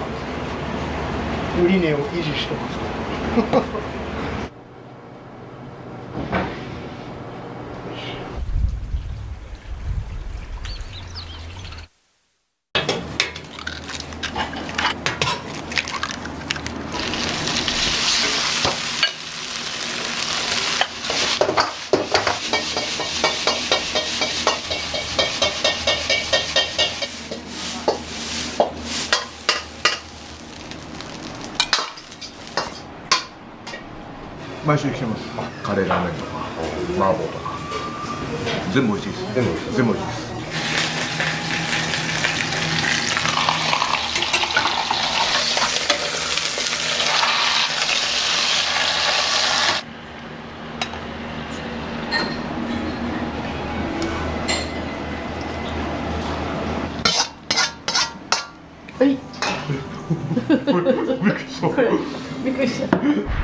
[SPEAKER 4] 売り値を維持してます。
[SPEAKER 1] 毎週来てます。カレーラーメンとか麻婆とか全部美味しいです。全部美味しいです。
[SPEAKER 4] はい。
[SPEAKER 1] びっくりした。
[SPEAKER 4] びっくりした。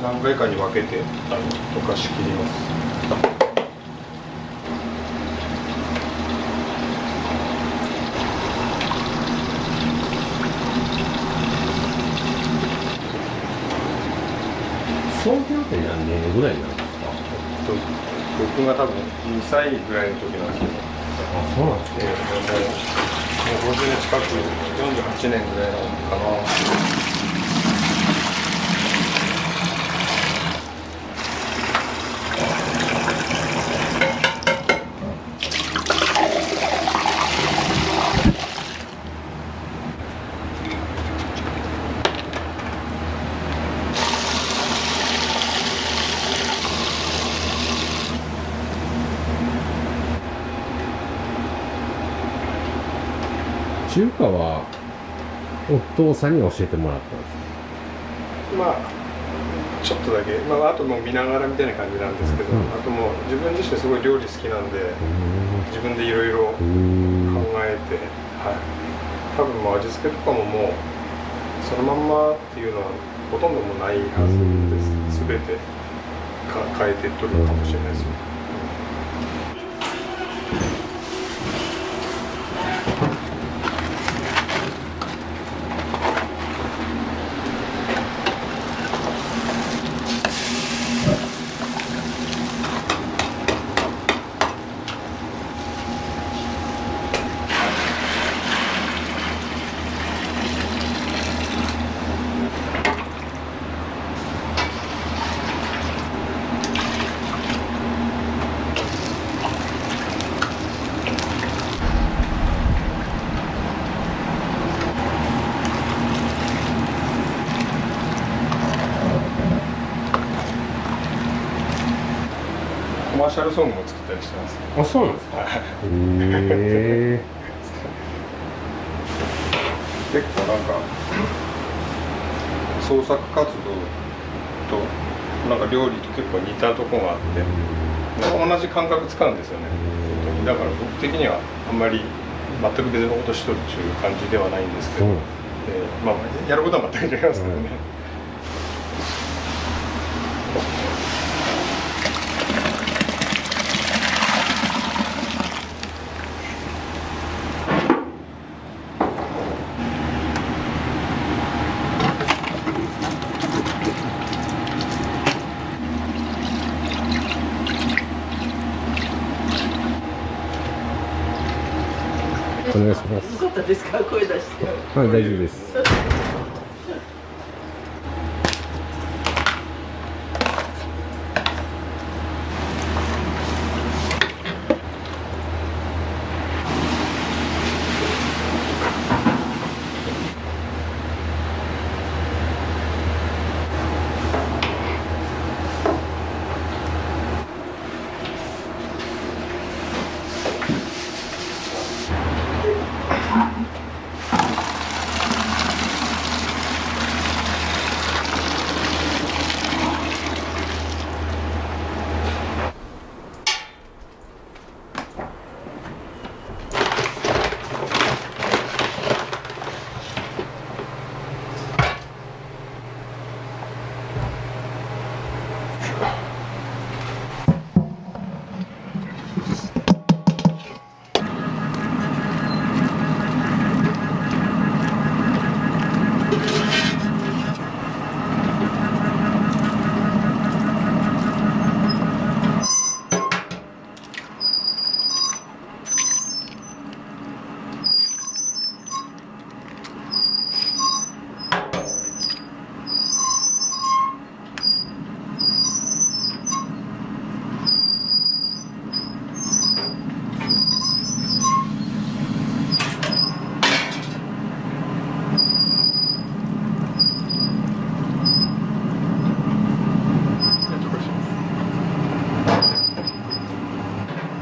[SPEAKER 17] 何回かに分けて溶かしきります。
[SPEAKER 7] 創業って何年ぐらいなんですか？
[SPEAKER 17] 僕が多分2歳ぐらいの時なんですけど、
[SPEAKER 7] そうなんですね。
[SPEAKER 17] もう50年近く、48年ぐらいなのかな。
[SPEAKER 7] 中華はお父さんに教えてもらったんですか？
[SPEAKER 17] まあちょっとだけ、あともう見ながらみたいな感じなんですけど、あともう自分自身すごい料理好きなんで、自分でいろいろ考えて、はい、多分もう味付けとかももうそのまんまっていうのはほとんどもうないはずです。全て変えてとるかもしれないですよ。コマーシャルソングも作ったりしてます。
[SPEAKER 7] あ、そうなんですか。へ
[SPEAKER 17] 結構なんか創作活動となんか料理と結構似たところがあって、なんか同じ感覚使うんですよね。だから僕的にはあんまり全く別のことしとるっていう感じではないんですけど、やることは全く違いますけどね。
[SPEAKER 7] お願いします。
[SPEAKER 14] よかったですか、声出して。
[SPEAKER 7] はい、大丈夫です。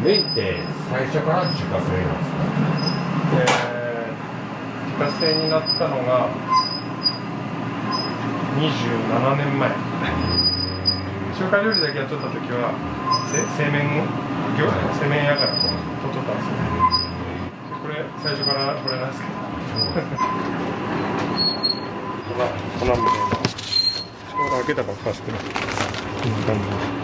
[SPEAKER 7] 麺って最初から自家製なんですか？
[SPEAKER 17] 自家製になったのが27年前。中華料理だけやっとった時は製麺屋から取っとったんですよ。これ最初からこれなんですけど。粉もね、ちょうど開けたばっかしてる。こんな感じです。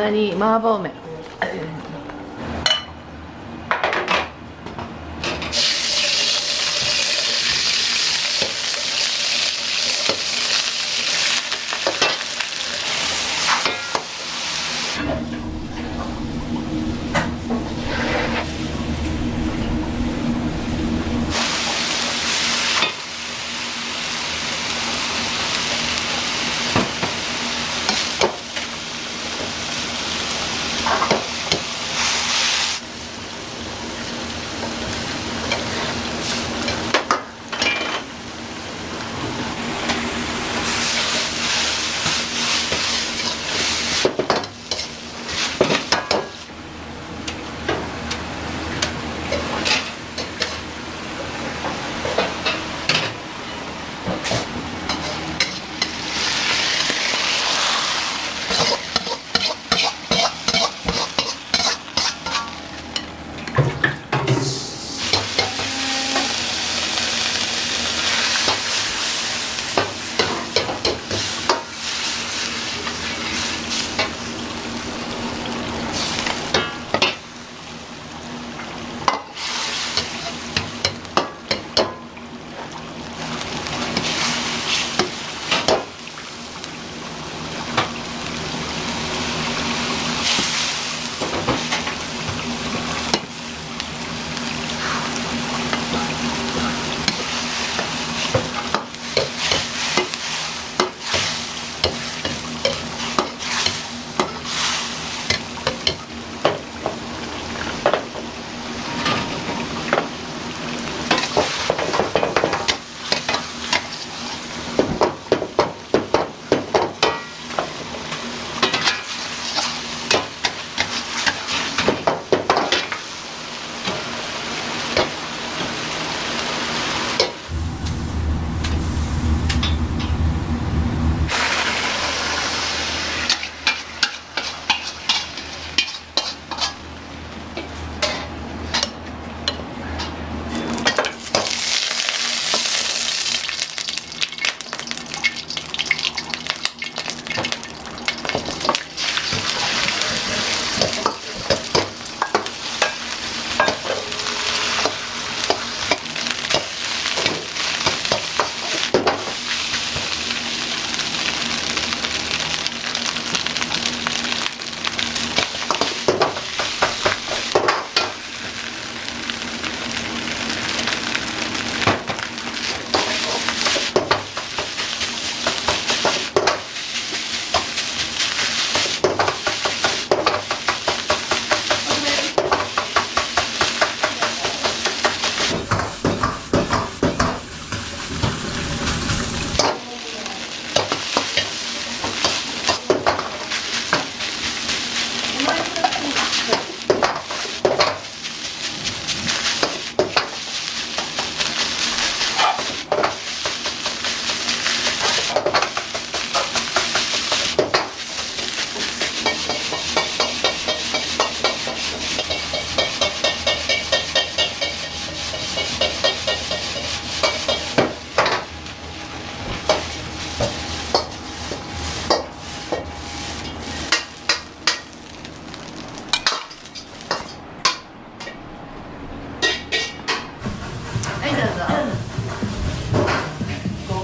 [SPEAKER 18] 間に麻婆麺。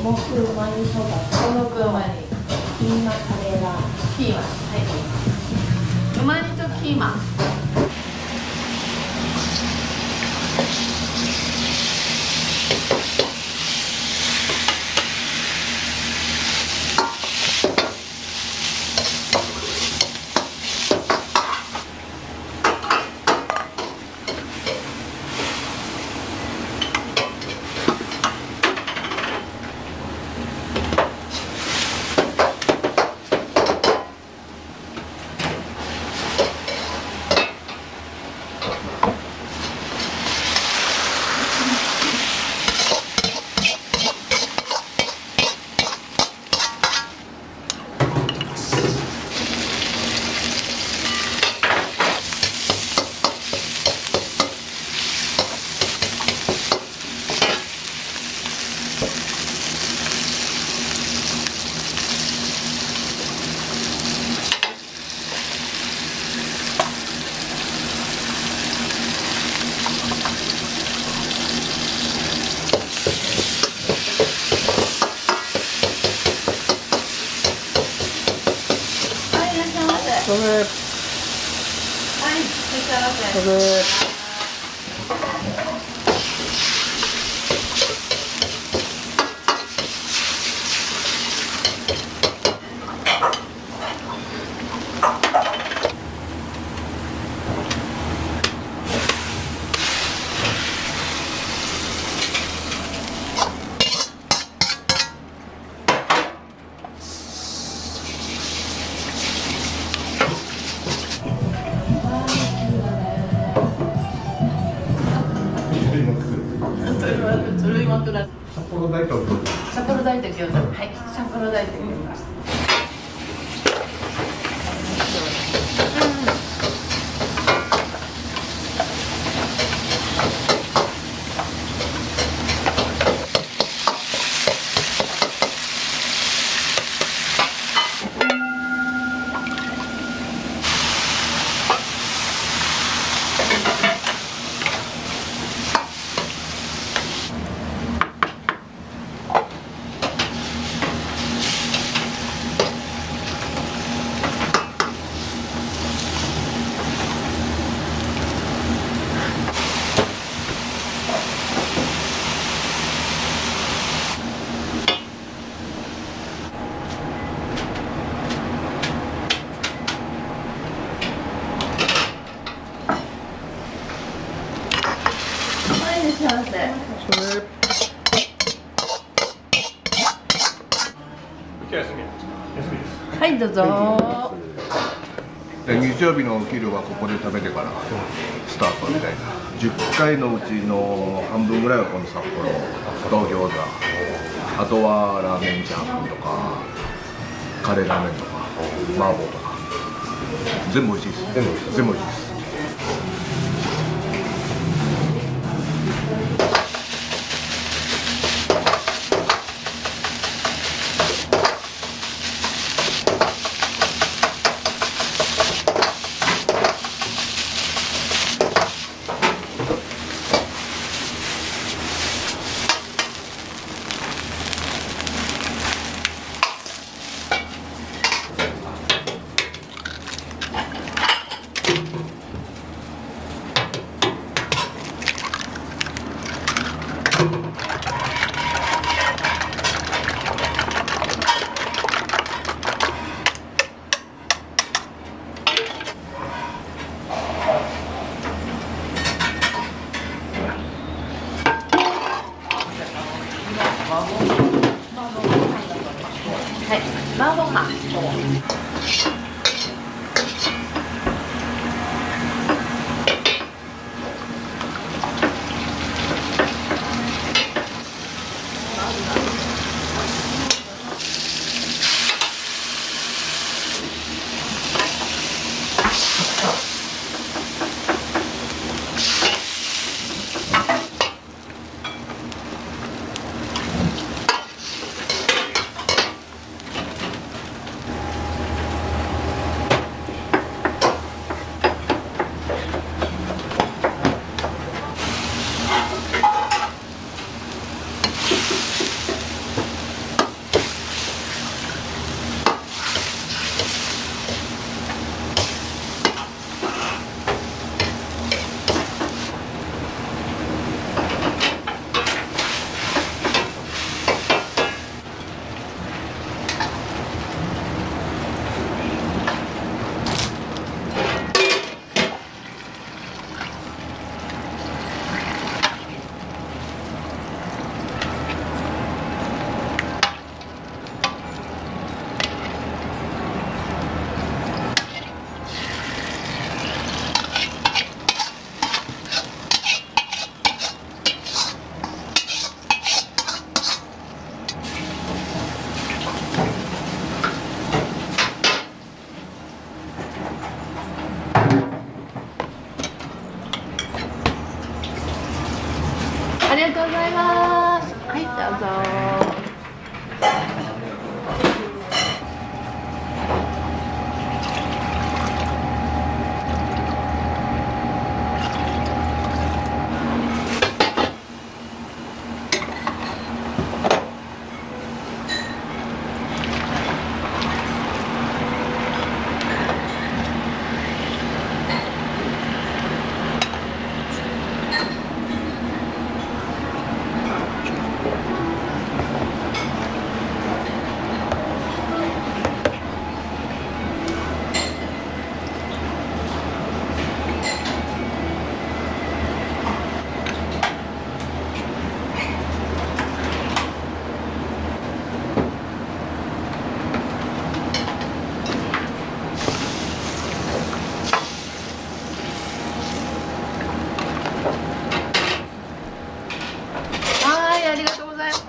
[SPEAKER 18] 五目うま煮そば、五目うま煮、キーマカレーラー、キーマ、はい、うま煮とキーマ。
[SPEAKER 14] 飛ぶ。
[SPEAKER 5] 札幌大と
[SPEAKER 14] 札幌大と餃子。はい、札幌大と餃子。はいどうぞ。
[SPEAKER 12] 日曜日のお昼はここで食べてからスタートみたいな。10回のうちの半分ぐらいはこの札幌と餃子、あとはラーメンチャーハンとかカレーラーメンとか麻婆とか全部美味しいです。全部美味しいです。
[SPEAKER 14] 麻婆飯。ありがとうございます。はいどうぞ。
[SPEAKER 18] はい、ありがとうございます。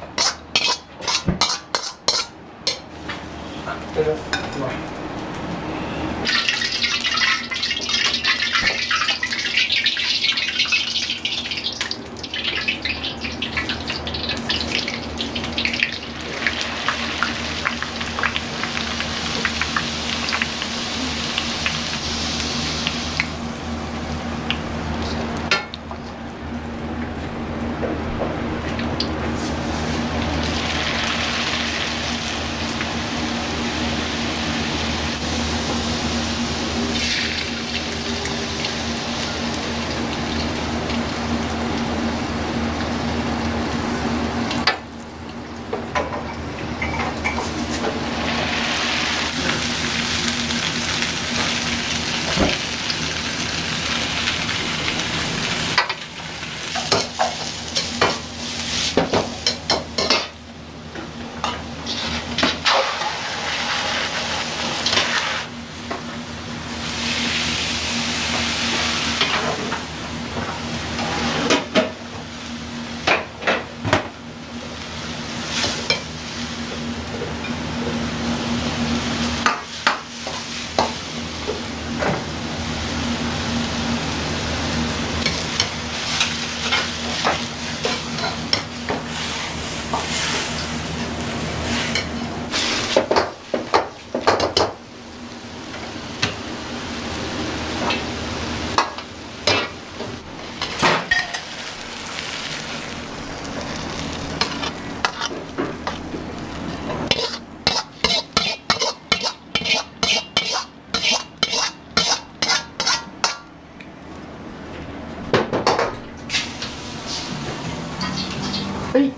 [SPEAKER 18] はい。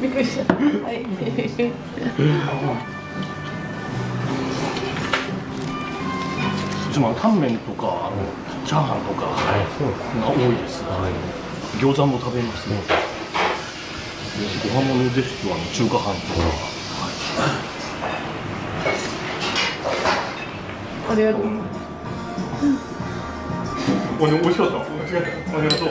[SPEAKER 18] びっくりした。びっくりした。はい。
[SPEAKER 19] タンメンとかチャーハンとかが多いです。餃子も食べますね。ご飯物ですと中華飯とか。
[SPEAKER 18] ありがとう。
[SPEAKER 19] 美味しかった。ありがとう。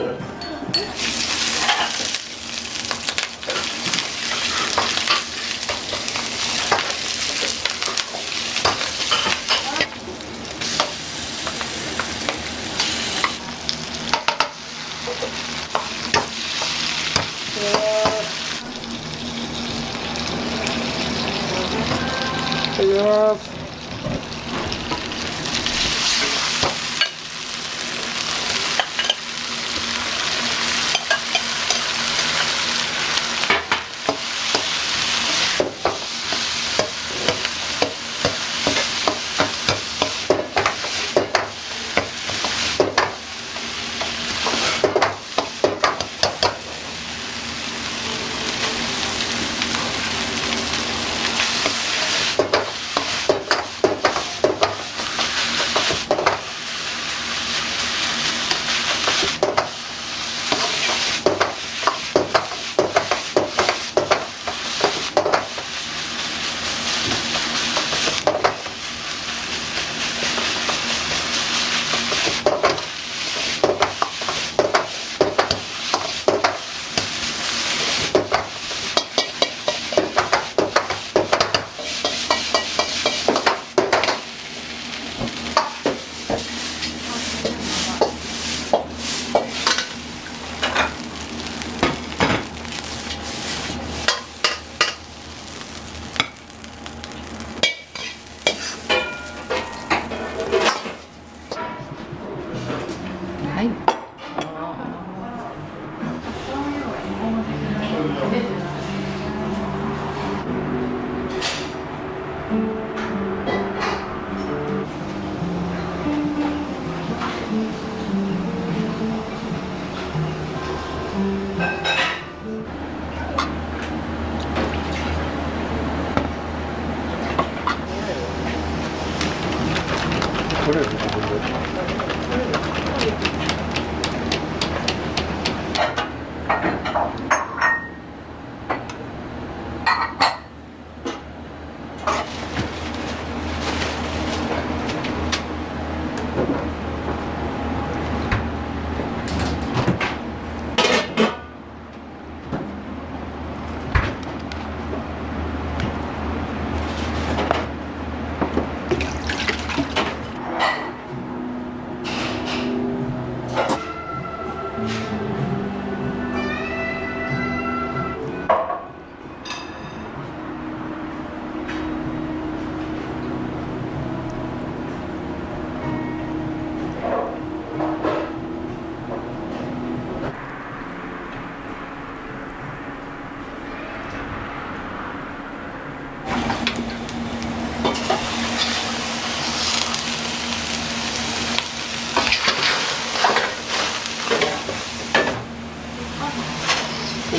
[SPEAKER 19] とりあえずここで。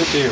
[SPEAKER 17] っていいよ。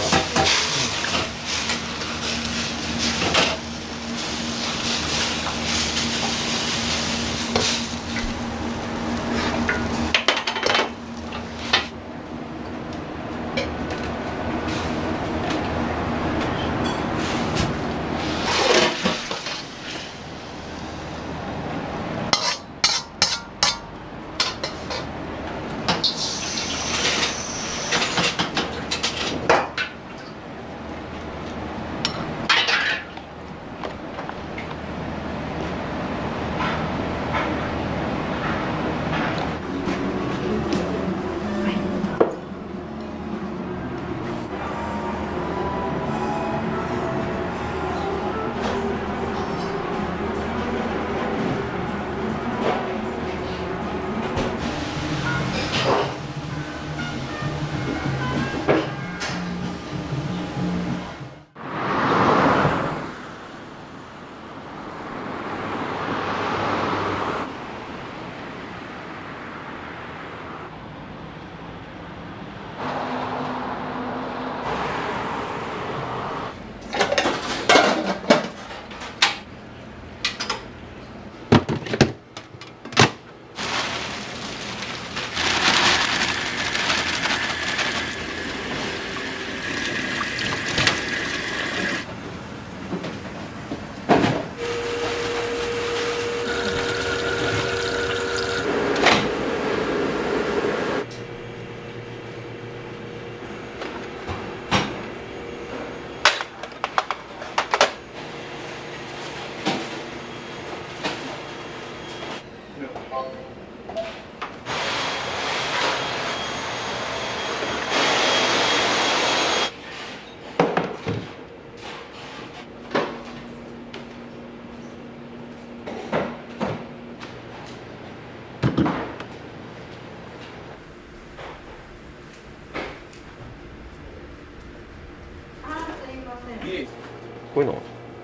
[SPEAKER 20] こういうの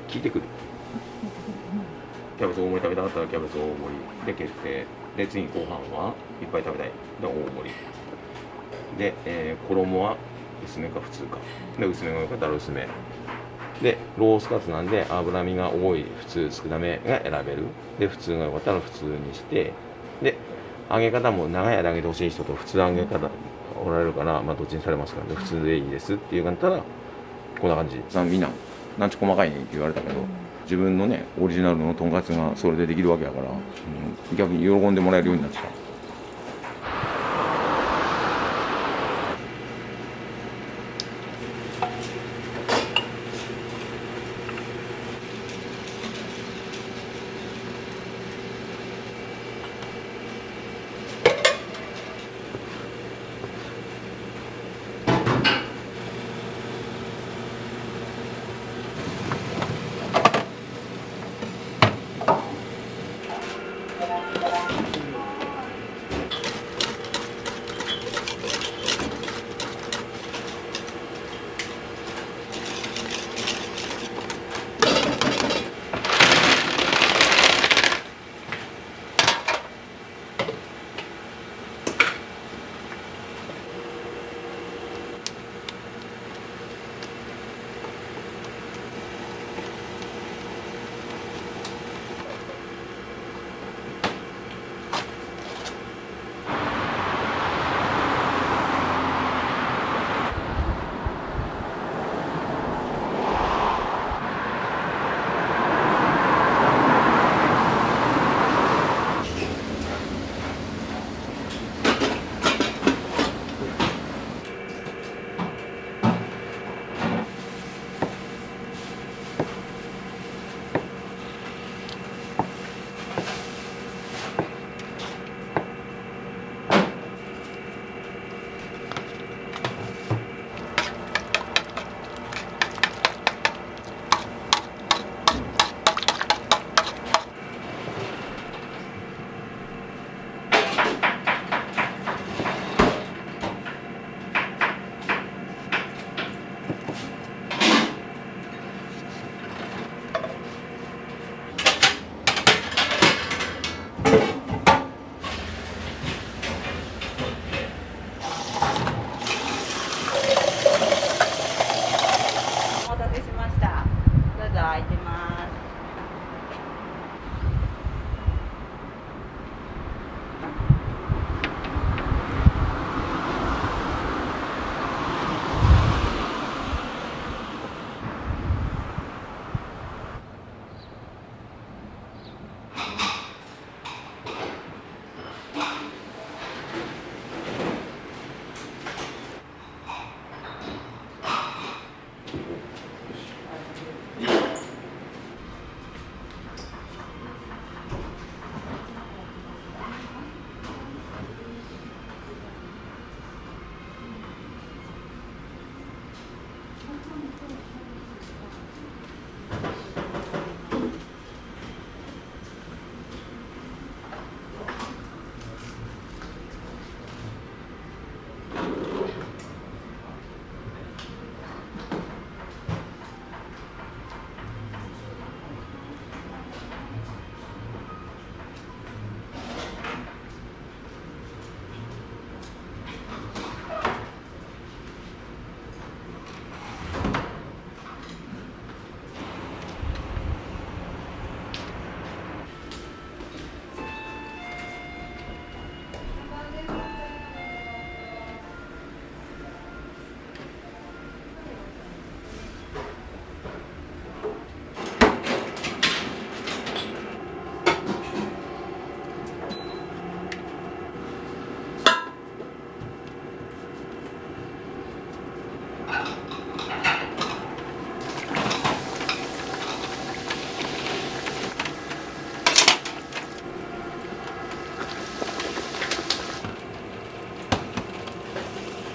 [SPEAKER 20] 聞いてくる。キャベツ大盛り食べたかったらキャベツ大盛りで決定で、次ご飯はいっぱい食べたいで大盛りで、衣は薄めか普通かで、薄めが良かったら薄めで、ロースカツなんで脂身が多い普通少なめが選べるで、普通が良かったら普通にして、で揚げ方も長い間揚げてほしい人と普通揚げ方おられるから、まあどっちにされますからね、普通でいいですっていう感じだったらこんな感じ。みんななんち細かいねって言われたけど、自分のねオリジナルのとんかつがそれでできるわけやから、逆に喜んでもらえるようになってきた。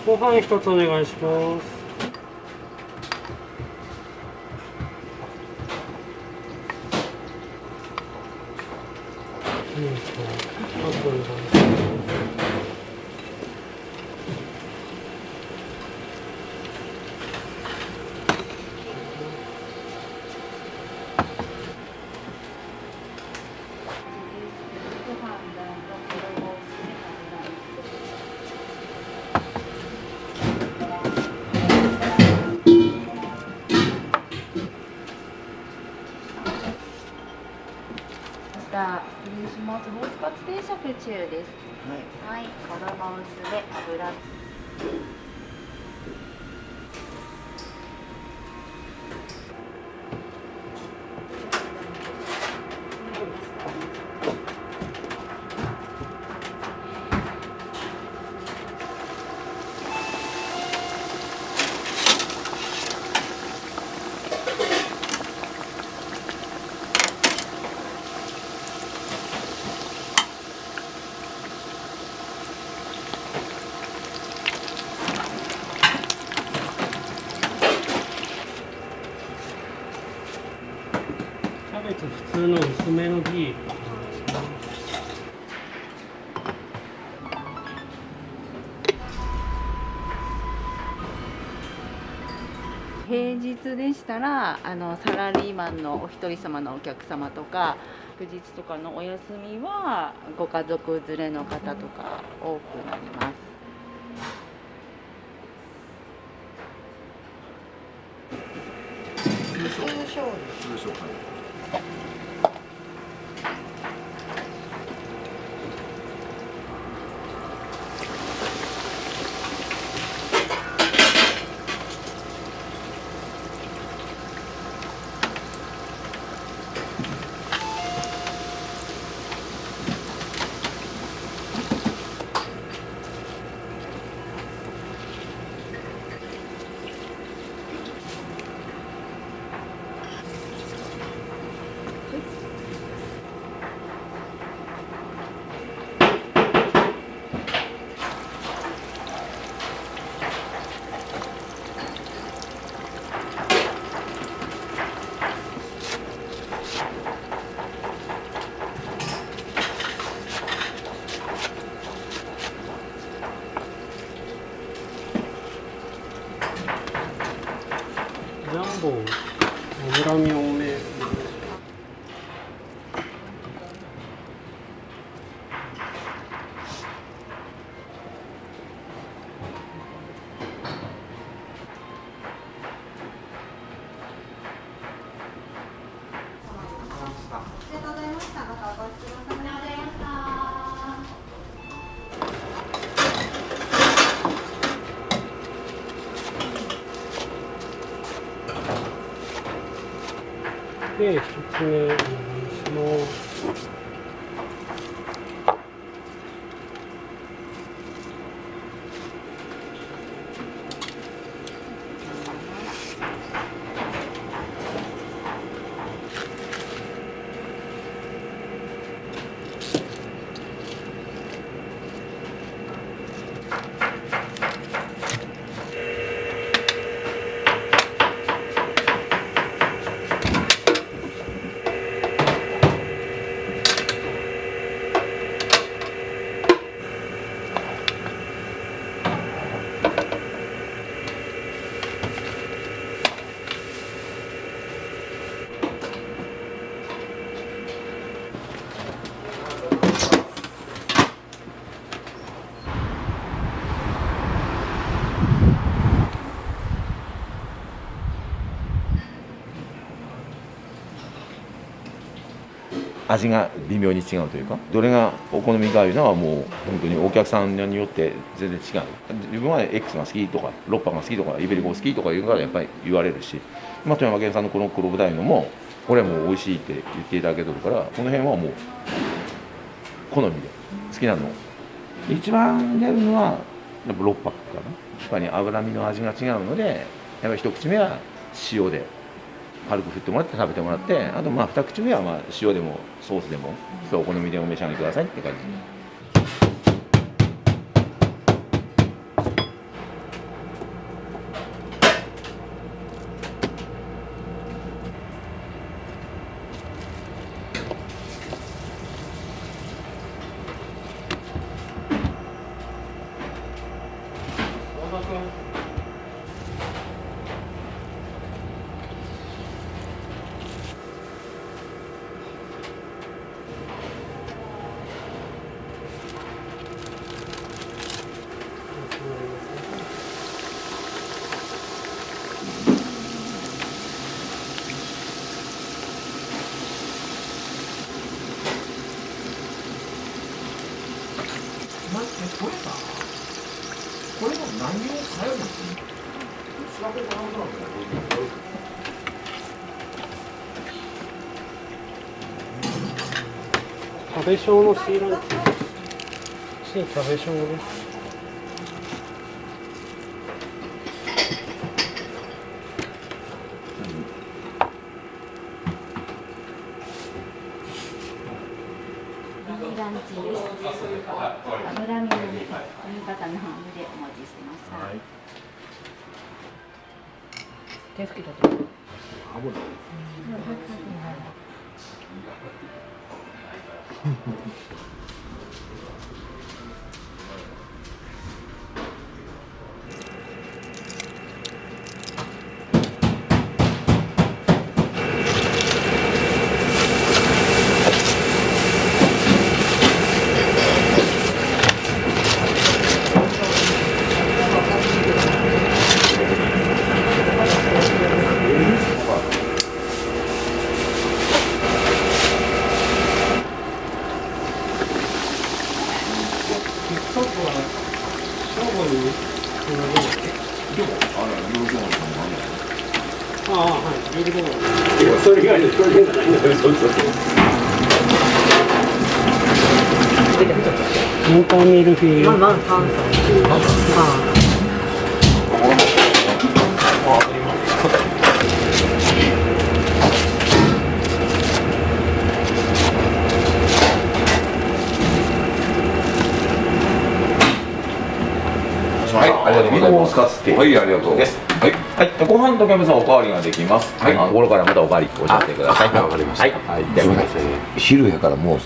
[SPEAKER 13] ご飯一つお願いします。
[SPEAKER 18] 失礼します。ロースカツ定食中です。はい、衣薄で油。
[SPEAKER 13] キャベツ普通の薄めのギー。
[SPEAKER 21] 平日でしたらサラリーマンのお一人様のお客様とか祝日とかのお休みはご家族連れの方とか多くなります。
[SPEAKER 13] ジャンボ脂身多め。で、一つ目お願いします。
[SPEAKER 22] 味が微妙に違うというか、どれがお好みかいうのはもう本当にお客さんによって全然違う。自分は X が好きとかロッパが好きとかイベリコ好きとかいうのがやっぱり言われるし、富山県産のこの黒豚いうのもこれはもう美味しいって言っていただけとるから、この辺はもう好みで好きなの。一番出るのはやっぱ6泊かな。やっぱり脂身の味が違うので、やっぱり一口目は塩で軽く振ってもらって食べてもらって、あと2口目は塩でもソースでもお好みでお召し上がりくださいって感じ。
[SPEAKER 1] これさ、これの何を変えるの？調べたなんとなく
[SPEAKER 13] 食べ小の C ランチ。C 食べ小です。
[SPEAKER 21] ランチです。脂身の新潟のハムでお持ちしました。手拭きだと。
[SPEAKER 13] それ以外の表現がないんだよ。モンターミルフィーユ。
[SPEAKER 22] はい、ありがとうございます。はい、ありがとうです。はい、はい、ご飯とキャベツはおかわりができます。はい、ところからまたおかわりおっしゃってください。わかりました。はい、では昼やからもう。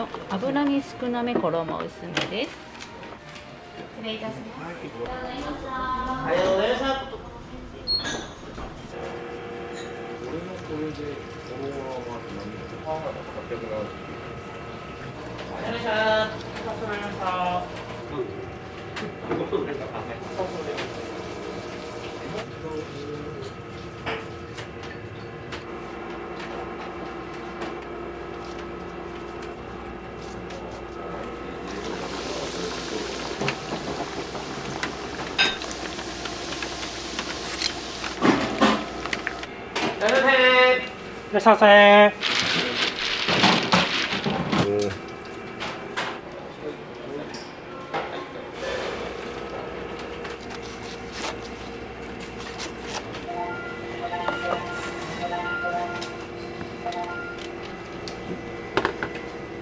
[SPEAKER 21] の油に少なめ衣薄めです。失礼いたします。
[SPEAKER 1] ありがとうございました。
[SPEAKER 13] いらっしゃいませ。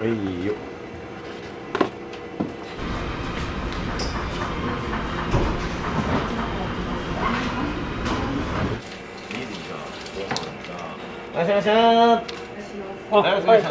[SPEAKER 22] いよ。いらっしゃいませ。
[SPEAKER 13] はい、お疲れ様です。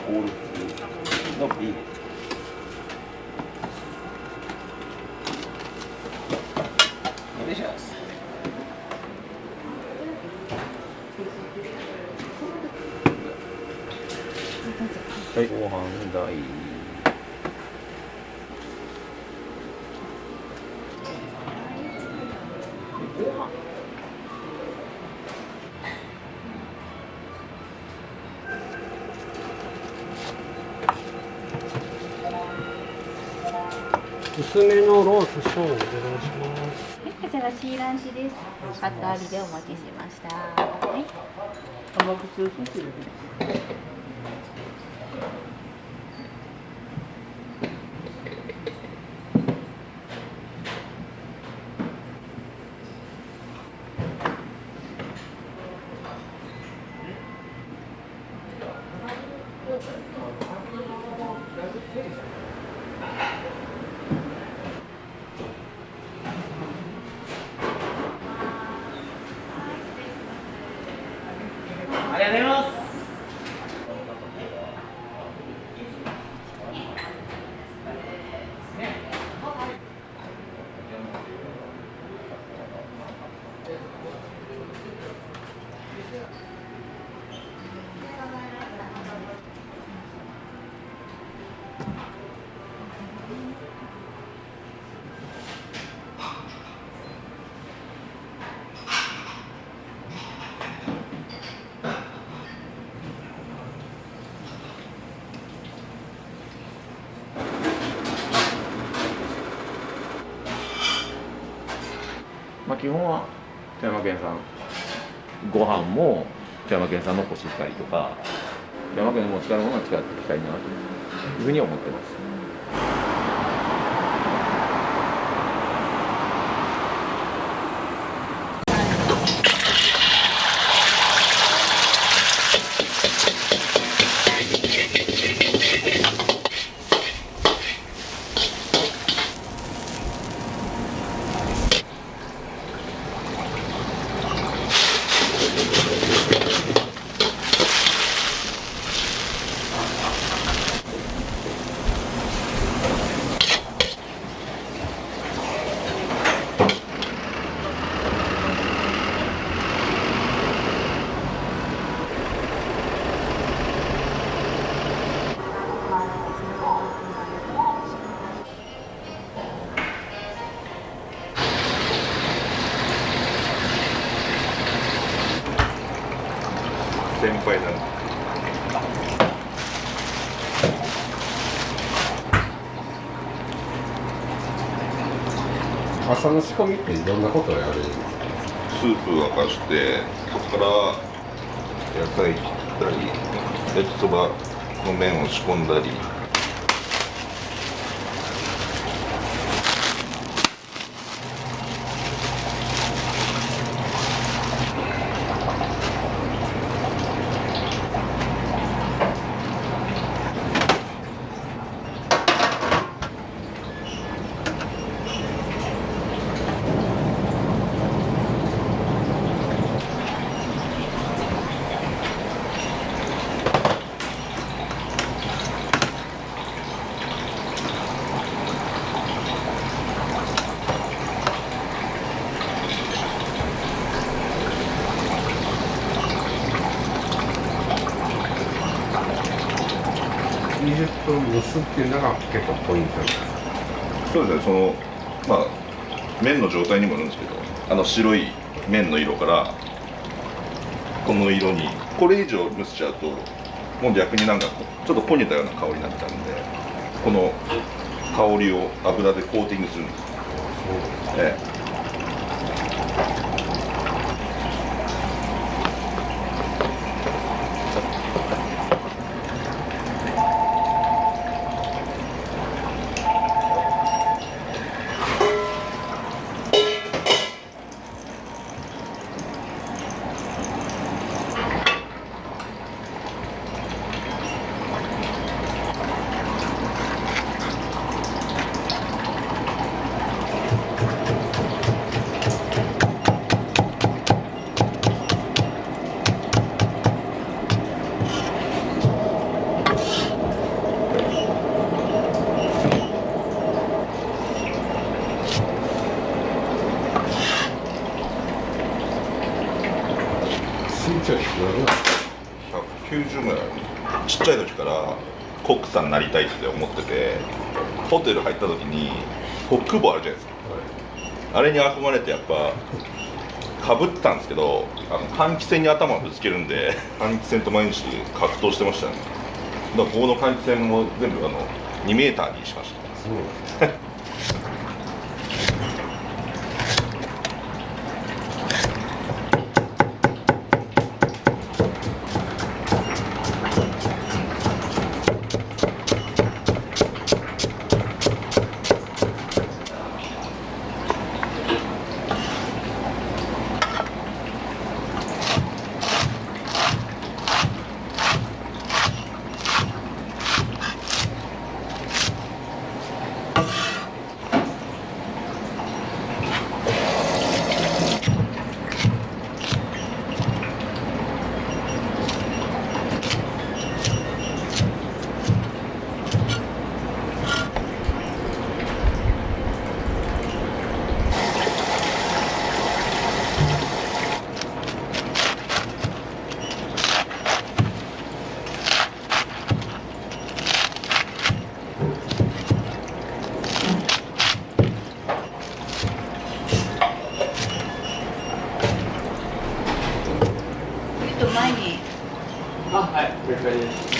[SPEAKER 22] オール2の B です。お願いします。はい、ご飯代。ご飯。
[SPEAKER 13] 薄めのロースショーをお願いします。
[SPEAKER 21] はい、こちら C ランチです。カットありでお待ちしました。はい。甘口をついてる。
[SPEAKER 1] ありがとうございます。
[SPEAKER 22] まあ基本は富山県産、ご飯も富山県産のコシヒカリとか富山県の使うものは使っていきたいなというふうに思ってます。
[SPEAKER 12] 先輩なんで。
[SPEAKER 7] 朝の仕込みってどんなことをやるんですか？
[SPEAKER 12] スープ沸かして、そこから野菜切ったり、焼きそばの麺を仕込んだり。
[SPEAKER 7] 20分蒸すっていうのが結構ポイントです。
[SPEAKER 12] そうですね、そのまあ麺の状態にもよるんですけど、白い麺の色からこの色にこれ以上蒸しちゃうともう逆になんかちょっと焦げたような香りになっちゃうんで、この香りを油でコーティングするんです。190ぐらい。ちっちゃい時からコックさんになりたいって思ってて、ホテル入った時にコック帽あるじゃないですか、あれに憧れてやっぱかぶったんですけど、換気扇に頭をぶつけるんで換気扇と毎日格闘してましたね。だからここの換気扇も全部2メーターにしました。
[SPEAKER 21] 前に。
[SPEAKER 3] はい、了解です。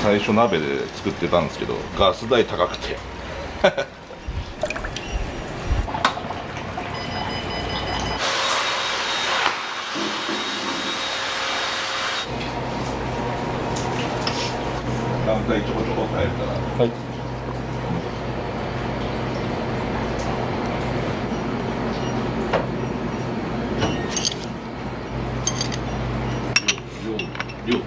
[SPEAKER 12] 最初鍋で作ってたんですけどガス代高くて何回ちょこちょこ耐えたらはい量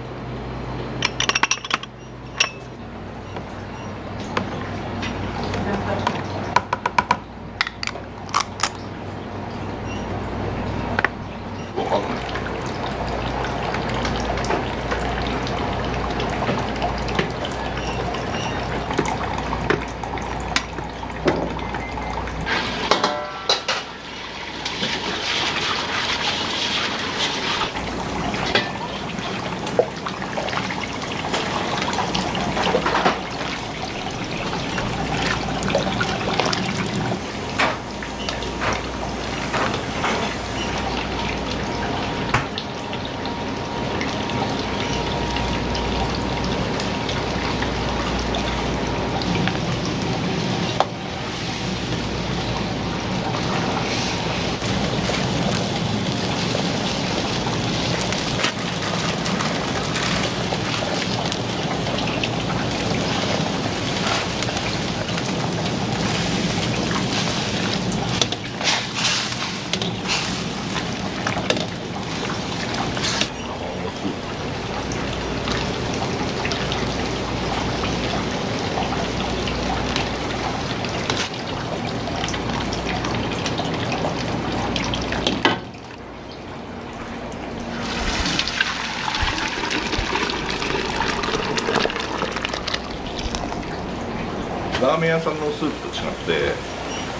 [SPEAKER 12] ーメン屋さんのスープと違って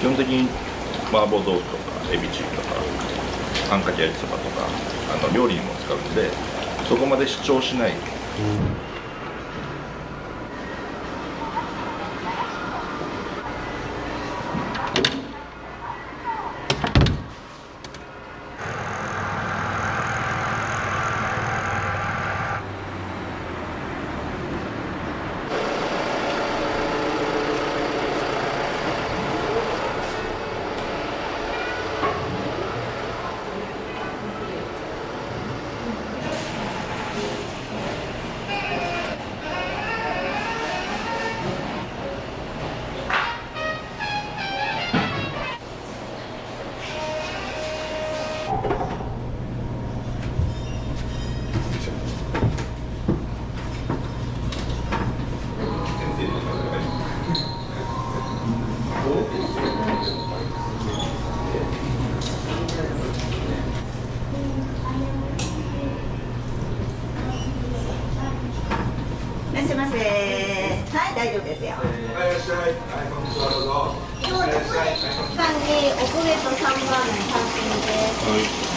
[SPEAKER 12] 基本的に麻婆豆腐とかエビチリとかあんかけ焼きそばとか料理にも使うんでそこまで主張しない。
[SPEAKER 14] いらっしゃいませ。はい、大丈夫ですよ。今日6時間に遅れと3番の単品です。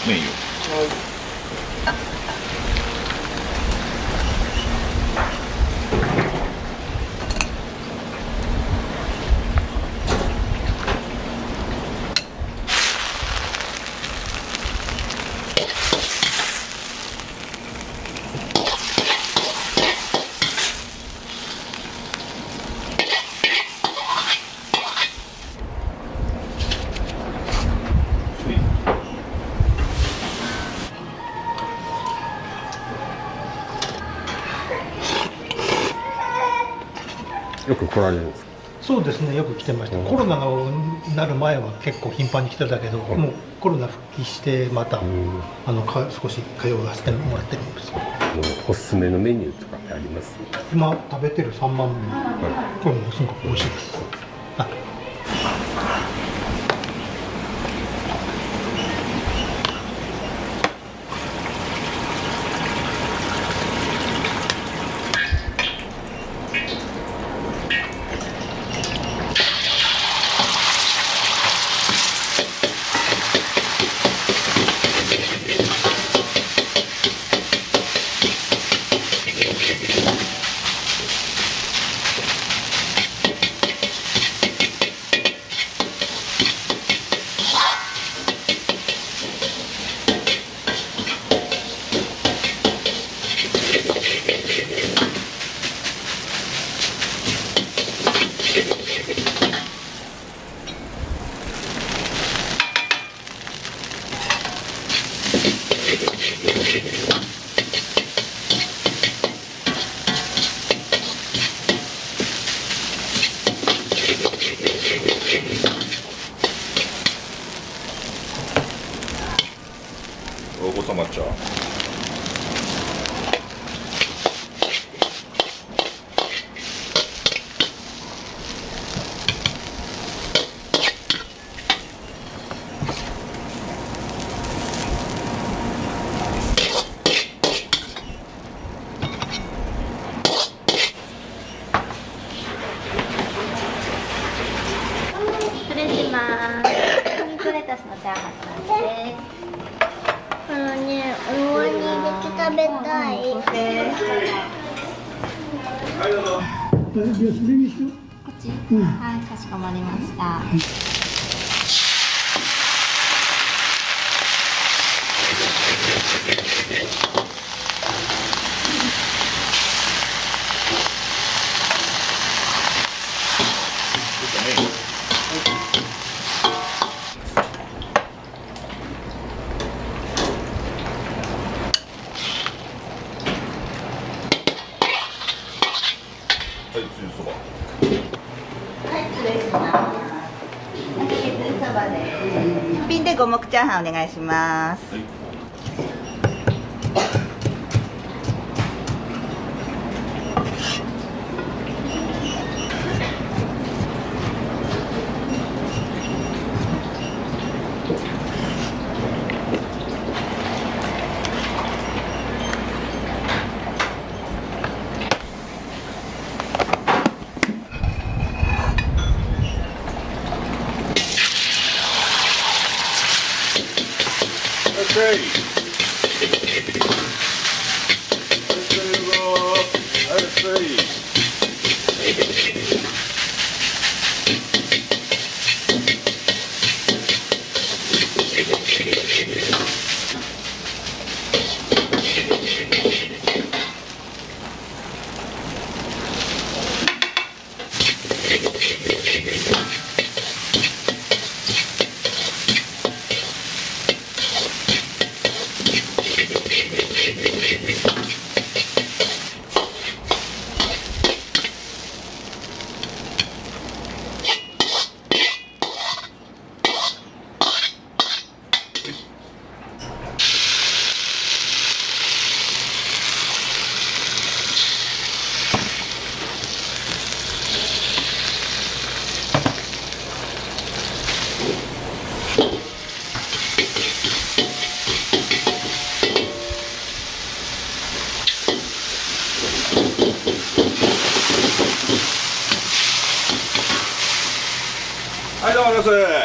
[SPEAKER 12] メインを。
[SPEAKER 7] よく来られるんですか？
[SPEAKER 16] そうですね、よく来てました。コロナがなる前は結構頻繁に来てたけど、もうコロナ復帰してまた少し通わせてもらってるんです。
[SPEAKER 7] おすすめのメニューとかってあります？
[SPEAKER 16] 今食べてる3番目、これもすごく美味しいです。
[SPEAKER 12] 収まっちゃう。
[SPEAKER 2] 失礼します。ミートレタスのチャーハンです。ね、お椀に入れて食べたい。こっち、はい、かしこまりました。
[SPEAKER 12] はい、つゆそば。
[SPEAKER 14] はい、失礼します。焼きつゆそばです。一品で五目チャーハンお願いします。
[SPEAKER 12] はい、どうもありがとうございます。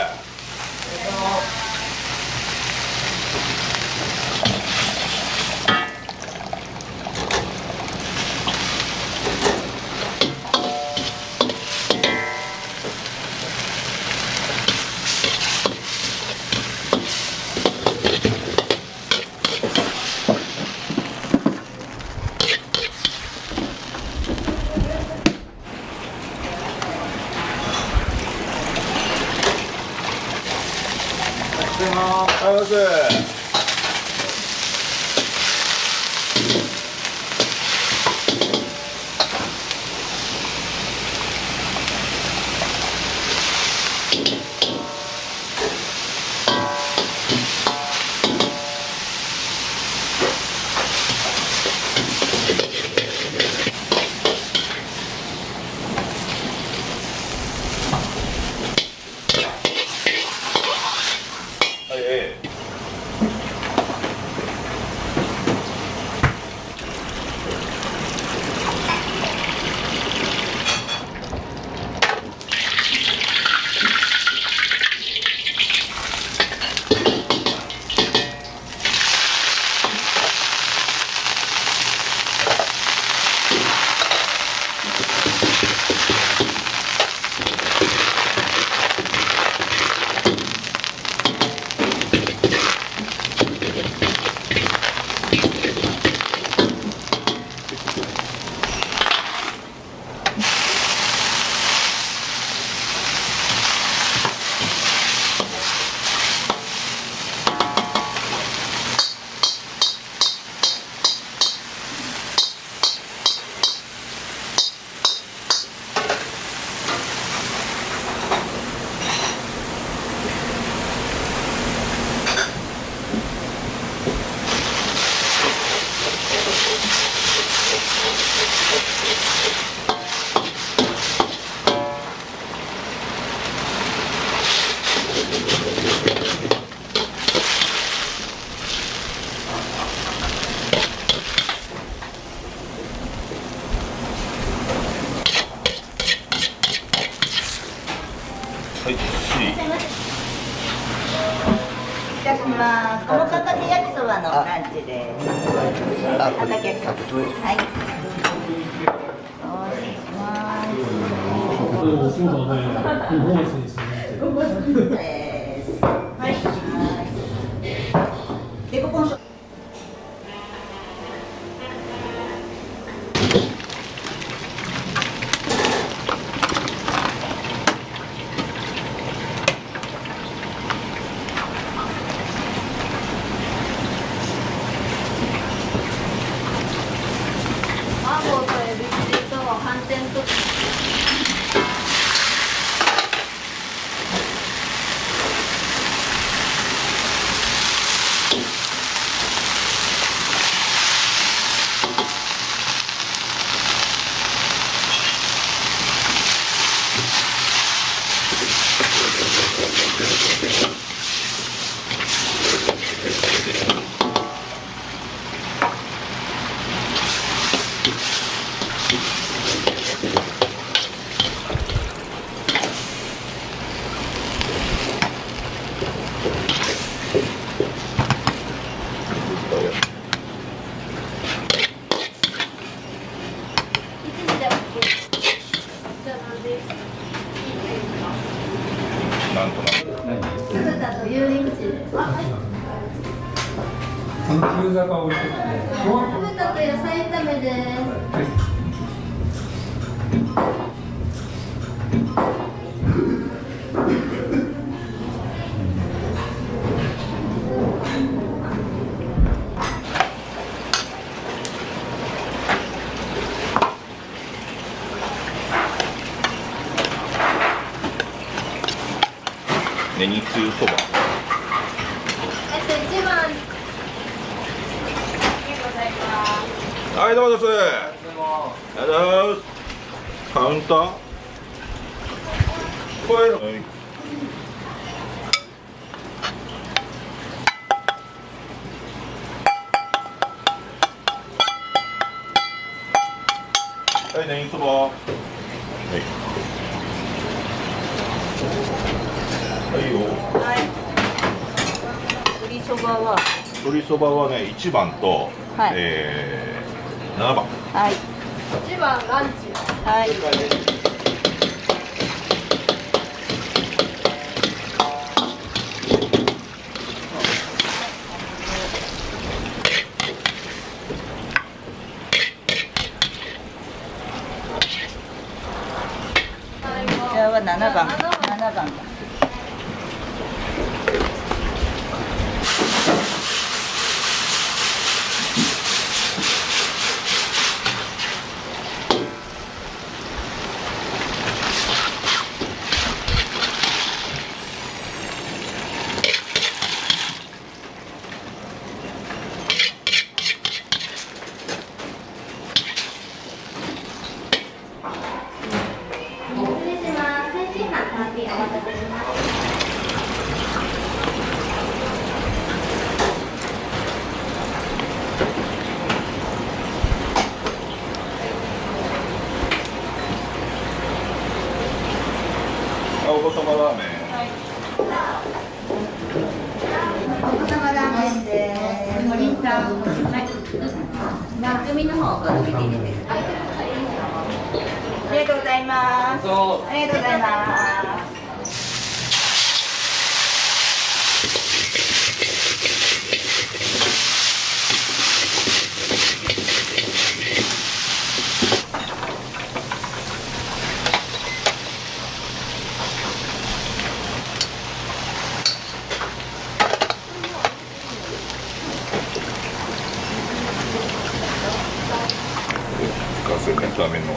[SPEAKER 22] はい、
[SPEAKER 14] いたします。このかかき焼きそばのランチです。かかき焼きそば。はい。お願いします。
[SPEAKER 6] そうだね。日本人です
[SPEAKER 14] ね。はい。で、ここの。
[SPEAKER 18] マンゴーとエビチリと寒天と
[SPEAKER 22] なんとなく。
[SPEAKER 18] 酢豚と油淋鶏です。
[SPEAKER 6] 急坂置いてくる。
[SPEAKER 18] 酢豚と野菜炒めです。
[SPEAKER 22] ネギつゆそば。
[SPEAKER 18] 1番。ありがとうございます。
[SPEAKER 22] はい、どうもです。ありがとうございます。カウンター。これの。はい、ネギそば。はい。はいよ。
[SPEAKER 14] はい。鶏そばは。
[SPEAKER 22] 鶏そばはね、1番と、
[SPEAKER 14] はい
[SPEAKER 22] 7番。
[SPEAKER 14] はい。
[SPEAKER 18] 1番ランチ。
[SPEAKER 14] はい。じゃあは7番。7番。
[SPEAKER 22] お子様ラーメン。
[SPEAKER 14] お子様ラーメンです。森さん。はい。薬味の方お好みで入れてください。ありがとうございます。ありがとうございます。
[SPEAKER 22] ガス麺ラーメンの。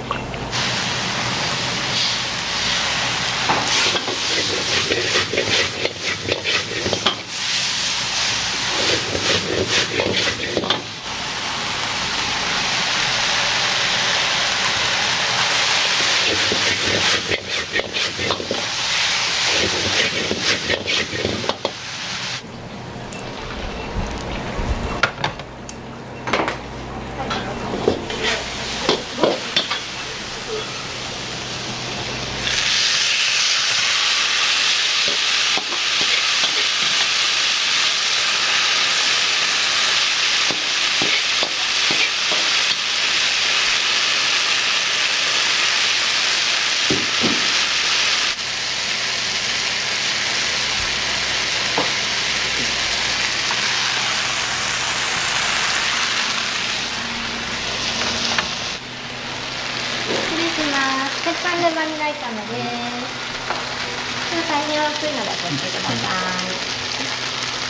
[SPEAKER 14] やすいのでご注意ください。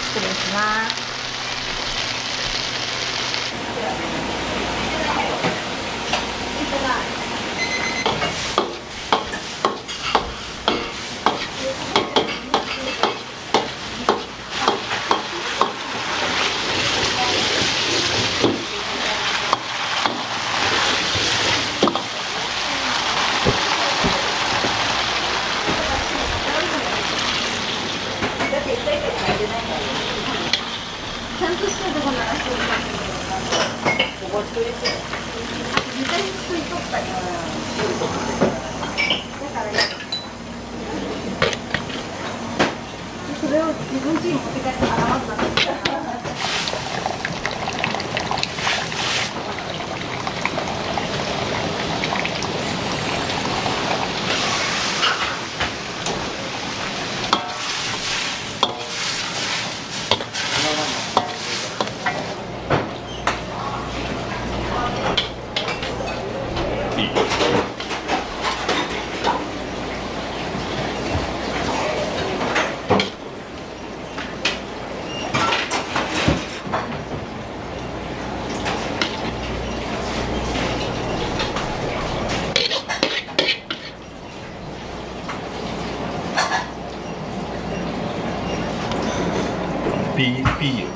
[SPEAKER 14] 失礼します。ちゃんとしたとこならしてるかもしれない。ここ一人ですよ。実際に作りとったり。だからそれを自分家に持って帰って払わったんですよ。
[SPEAKER 19] ピー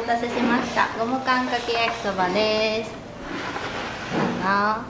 [SPEAKER 10] 待たせしました。ゴムカンかけ焼きそばです。どうぞ。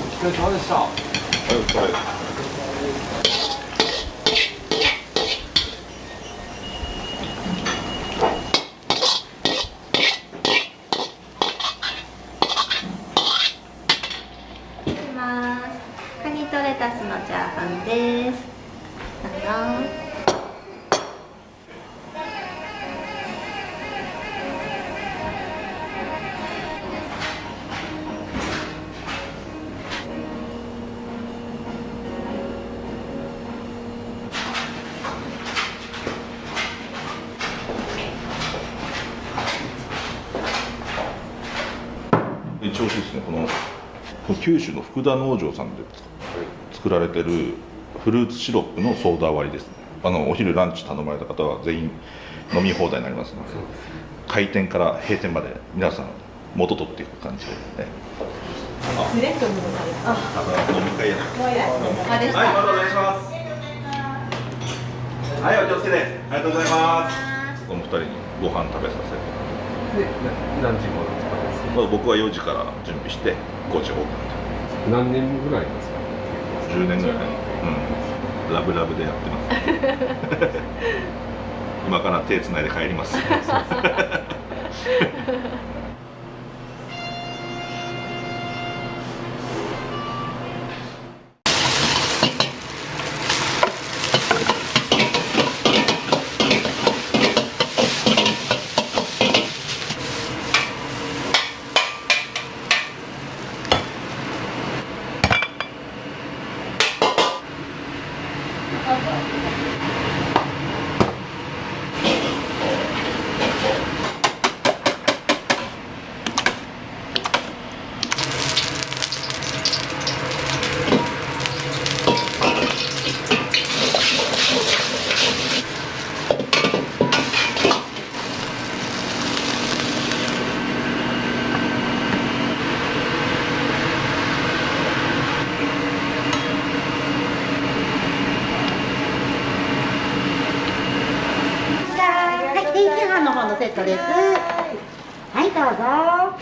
[SPEAKER 1] お疲れ様でした。
[SPEAKER 22] はい、お疲れ。
[SPEAKER 10] カニとレタスのチャーハンです。どうぞ。
[SPEAKER 22] 一応ですね、この九州の福田農場さんで作られてるフルーツシロップのソーダ割りですね。お昼ランチ頼まれた方は全員飲み放題になりますので、開店から閉店まで皆さん元取っていく感じでね。
[SPEAKER 18] フレントの飲
[SPEAKER 22] み会や。
[SPEAKER 18] はい、
[SPEAKER 22] またお願いします。はい、お気をつけて。ありがとうございます。この2人にご飯食べさせて。
[SPEAKER 7] 何時頃ですか？
[SPEAKER 22] 僕は4時から準備して5時オープン。
[SPEAKER 7] 何年ぐらいですか
[SPEAKER 22] ？10年ぐらい。うん。ラブラブでやってます。今から手つないで帰ります。
[SPEAKER 14] の方のセットです。はい、どうぞ。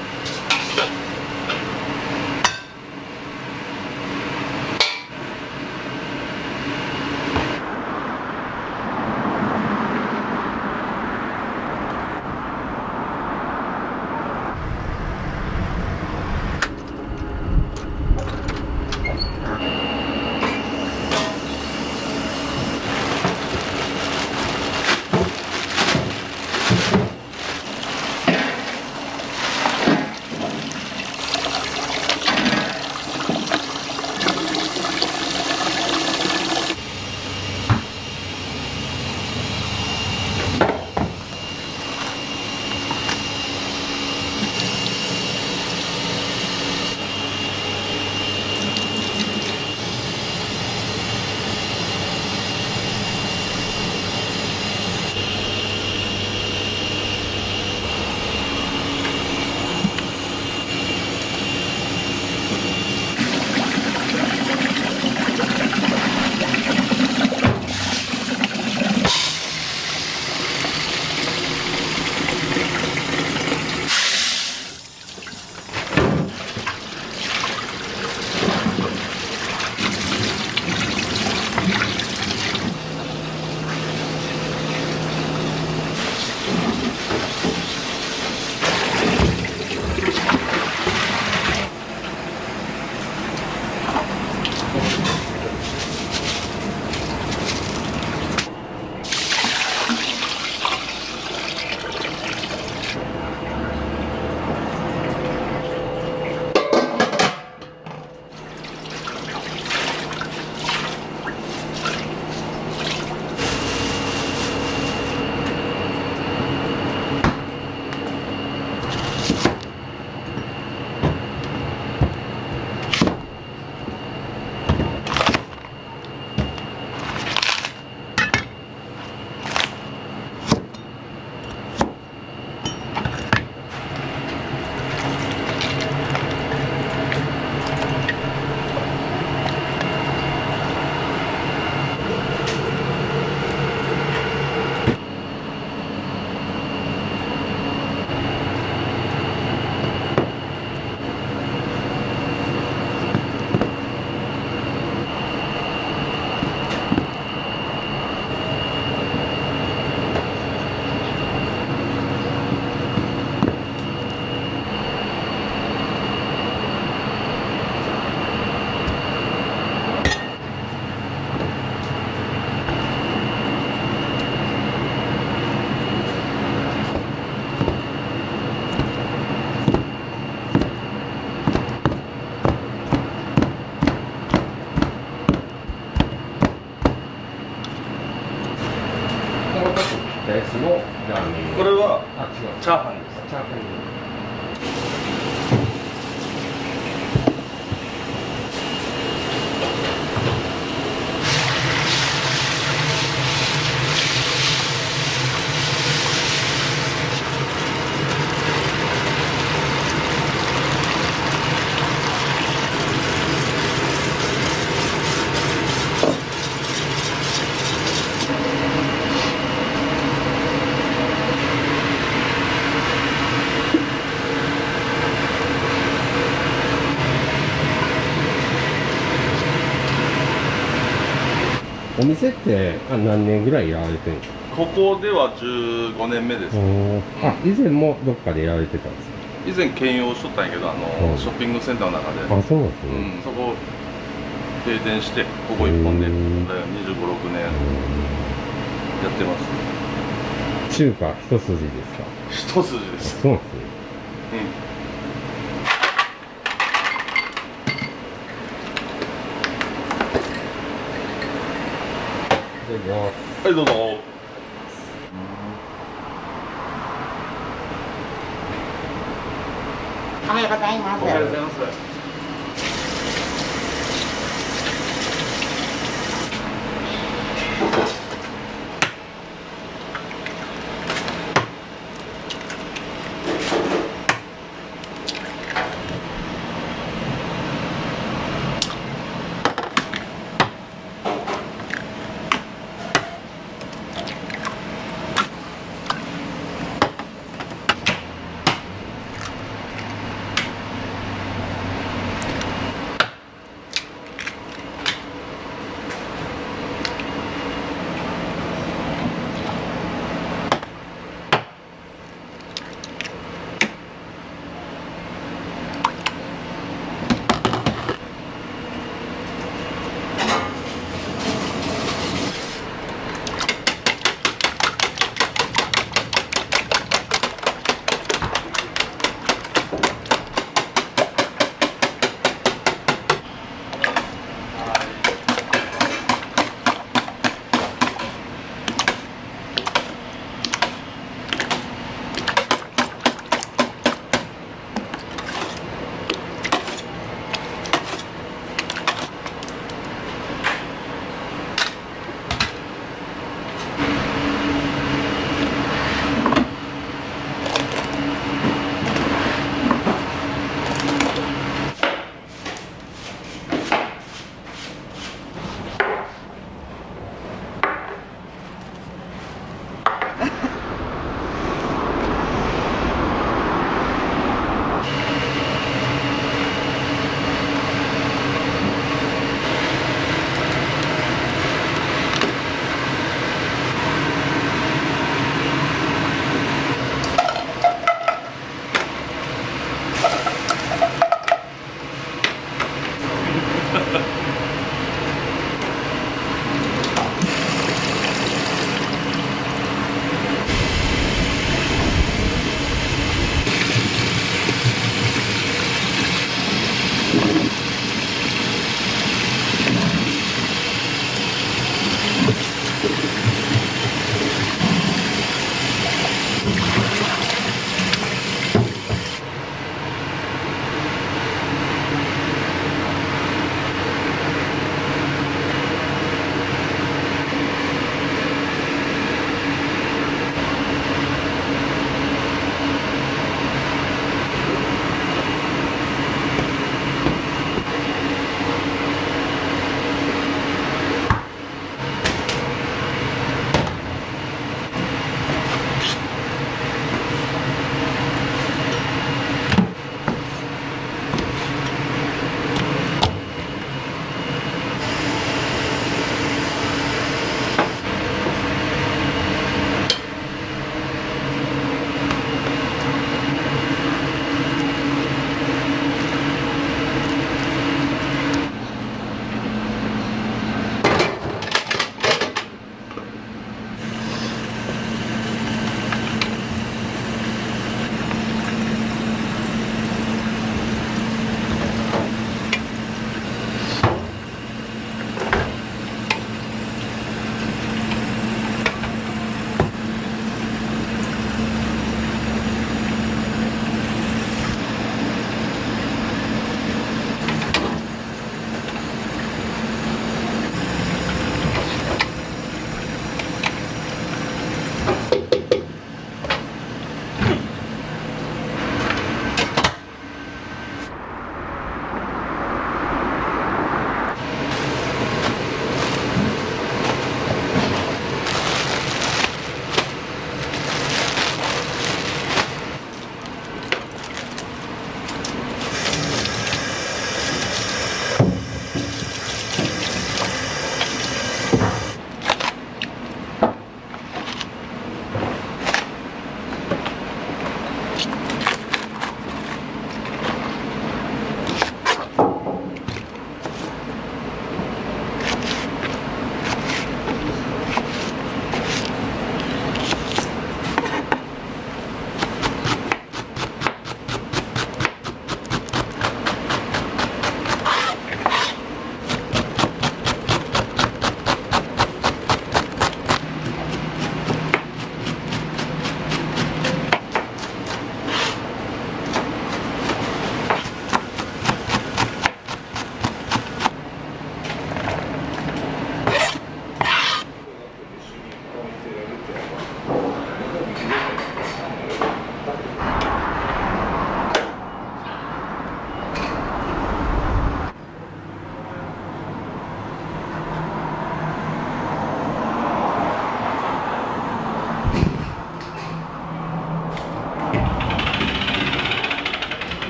[SPEAKER 5] これはチャーハンです。
[SPEAKER 7] チャーハン。お店って何年ぐらいやられてるんですか？
[SPEAKER 5] ここでは15年目です。
[SPEAKER 7] あ、以前もどっかでやられてたんですか？
[SPEAKER 5] 以前兼用しとったんやけど、ショッピングセンターの中で。
[SPEAKER 7] あ、そうなんですね。
[SPEAKER 5] そこ閉店して、ここ1本で、25、6年やってます。
[SPEAKER 7] 中華一筋ですか？
[SPEAKER 5] 一筋です。
[SPEAKER 7] そうなんですね。
[SPEAKER 5] はい、どうぞ。
[SPEAKER 10] おはようございます。
[SPEAKER 5] おはようございます。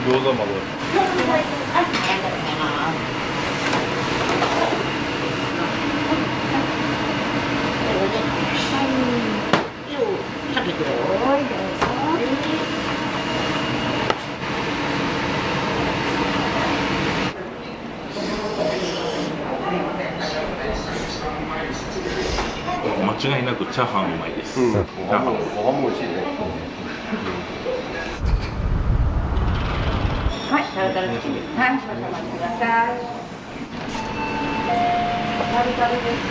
[SPEAKER 5] 餃子まで。
[SPEAKER 19] 間違いなくチャーハンうまいです。チャーハンも美味しいね。
[SPEAKER 14] はい、タルタルチキンです。はい、少々お待ちください。タルタルです。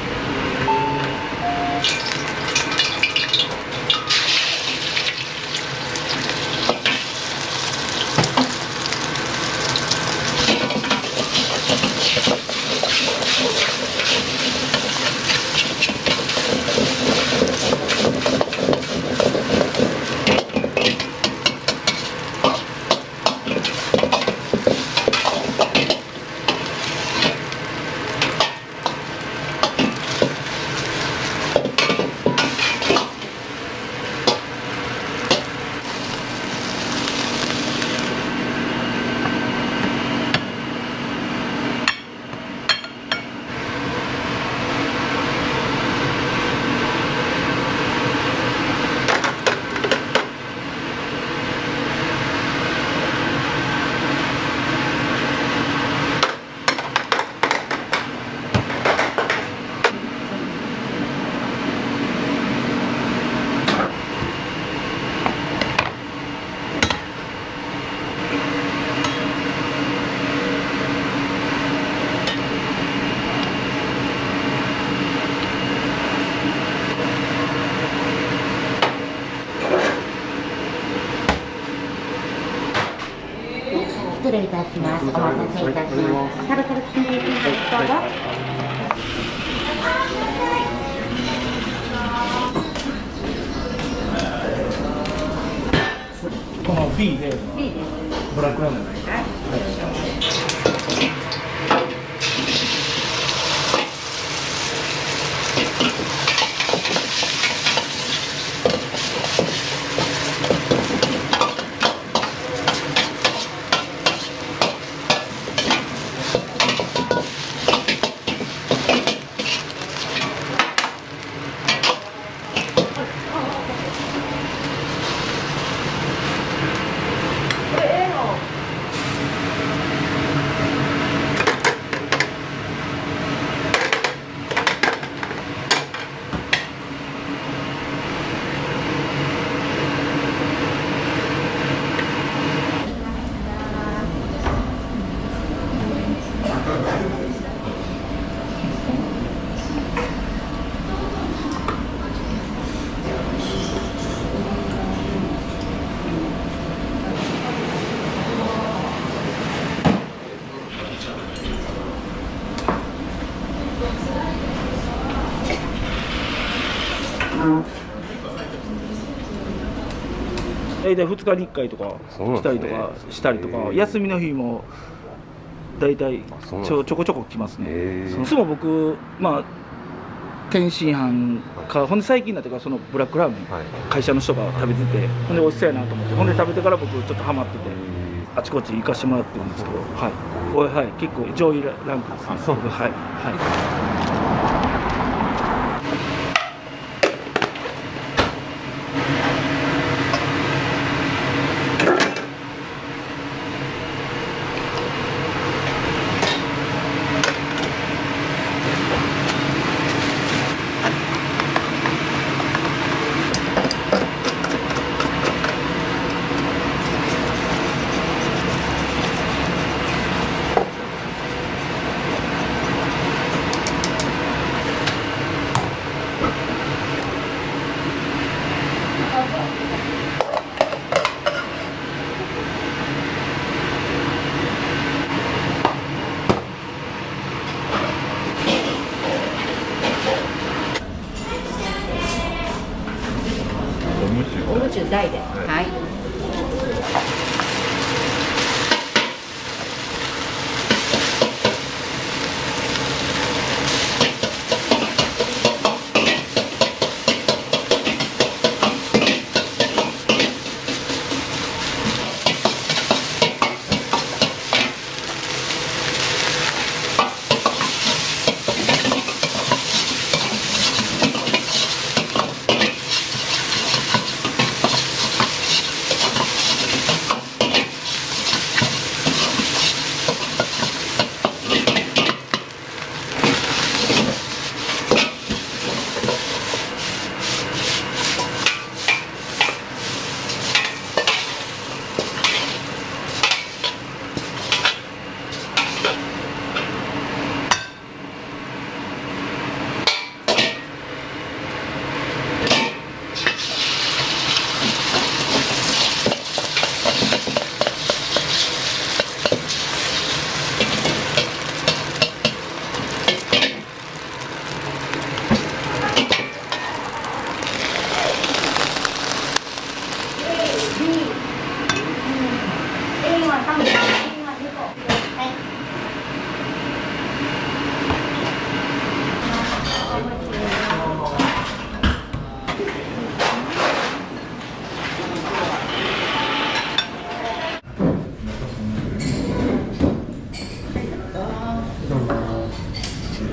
[SPEAKER 14] 失礼いたします。お待たせいたします。タルタルチキンです。どうぞ。
[SPEAKER 6] この B でブラックラムネ。
[SPEAKER 1] 大体2日に1回とか来たりとかしたりとか、休みの日も大体ちょこちょこ来ますね。いつも僕、天津飯か、ほんで最近になってからそのブラックラーメン、会社の人が食べてて、ほんで美味しそうやなと思って、ほんで食べてから僕ちょっとハマってて、あちこち行かしてもらってるんですけど、はい、結構上位ランクですね。はい。
[SPEAKER 14] おむちゅ大で、はい。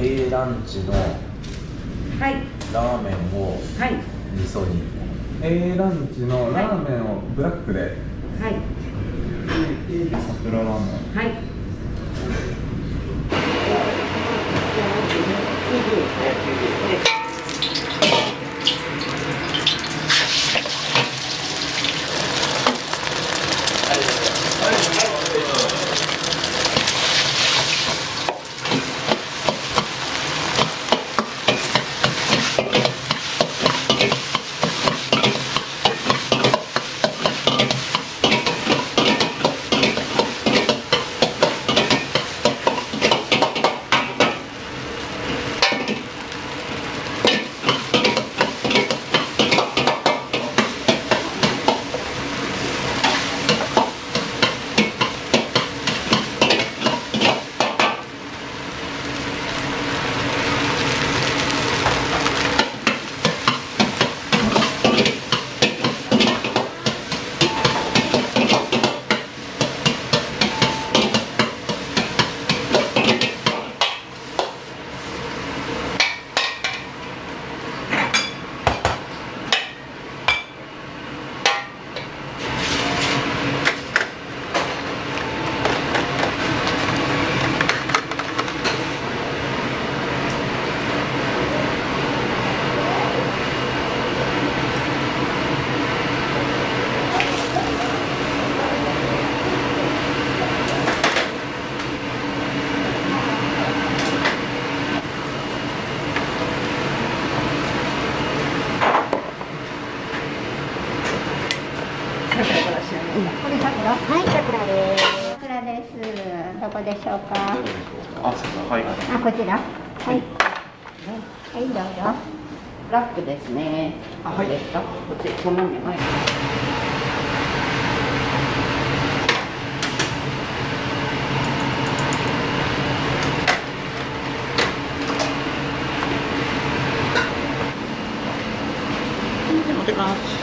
[SPEAKER 8] A ランチのラーメンを味噌に、A ランチのラーメンをブラックで、A 桜ラーメン、
[SPEAKER 10] これ桜？はい、桜です。桜です。どこでしょうか。
[SPEAKER 8] はい。
[SPEAKER 10] こちら。はい。はい、どうぞ。
[SPEAKER 21] ラックですね。はい。ですか。こっち、この前。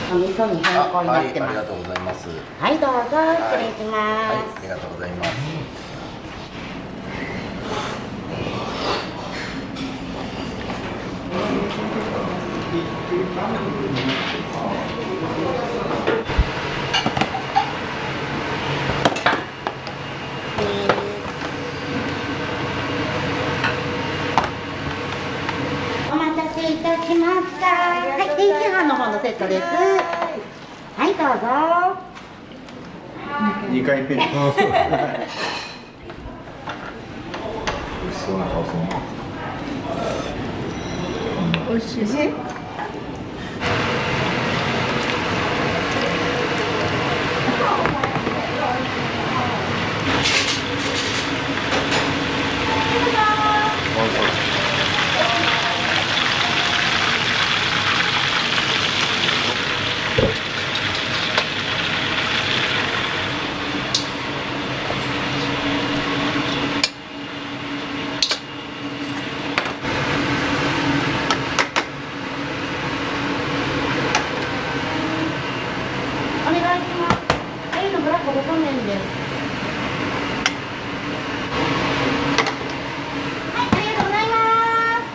[SPEAKER 9] お味噌に変更になってます。
[SPEAKER 12] ありがとうございます。
[SPEAKER 9] はい、どうぞ失礼します。
[SPEAKER 12] ありがとうございます。
[SPEAKER 9] お待たせいたしました。はい、天津飯の方のセットです。はい、どうぞ。
[SPEAKER 1] 2回ペン美味しそうな顔するね。
[SPEAKER 18] 美味しい。
[SPEAKER 9] お願いします。ブラックごそうめんです。はい、ありがとうございます。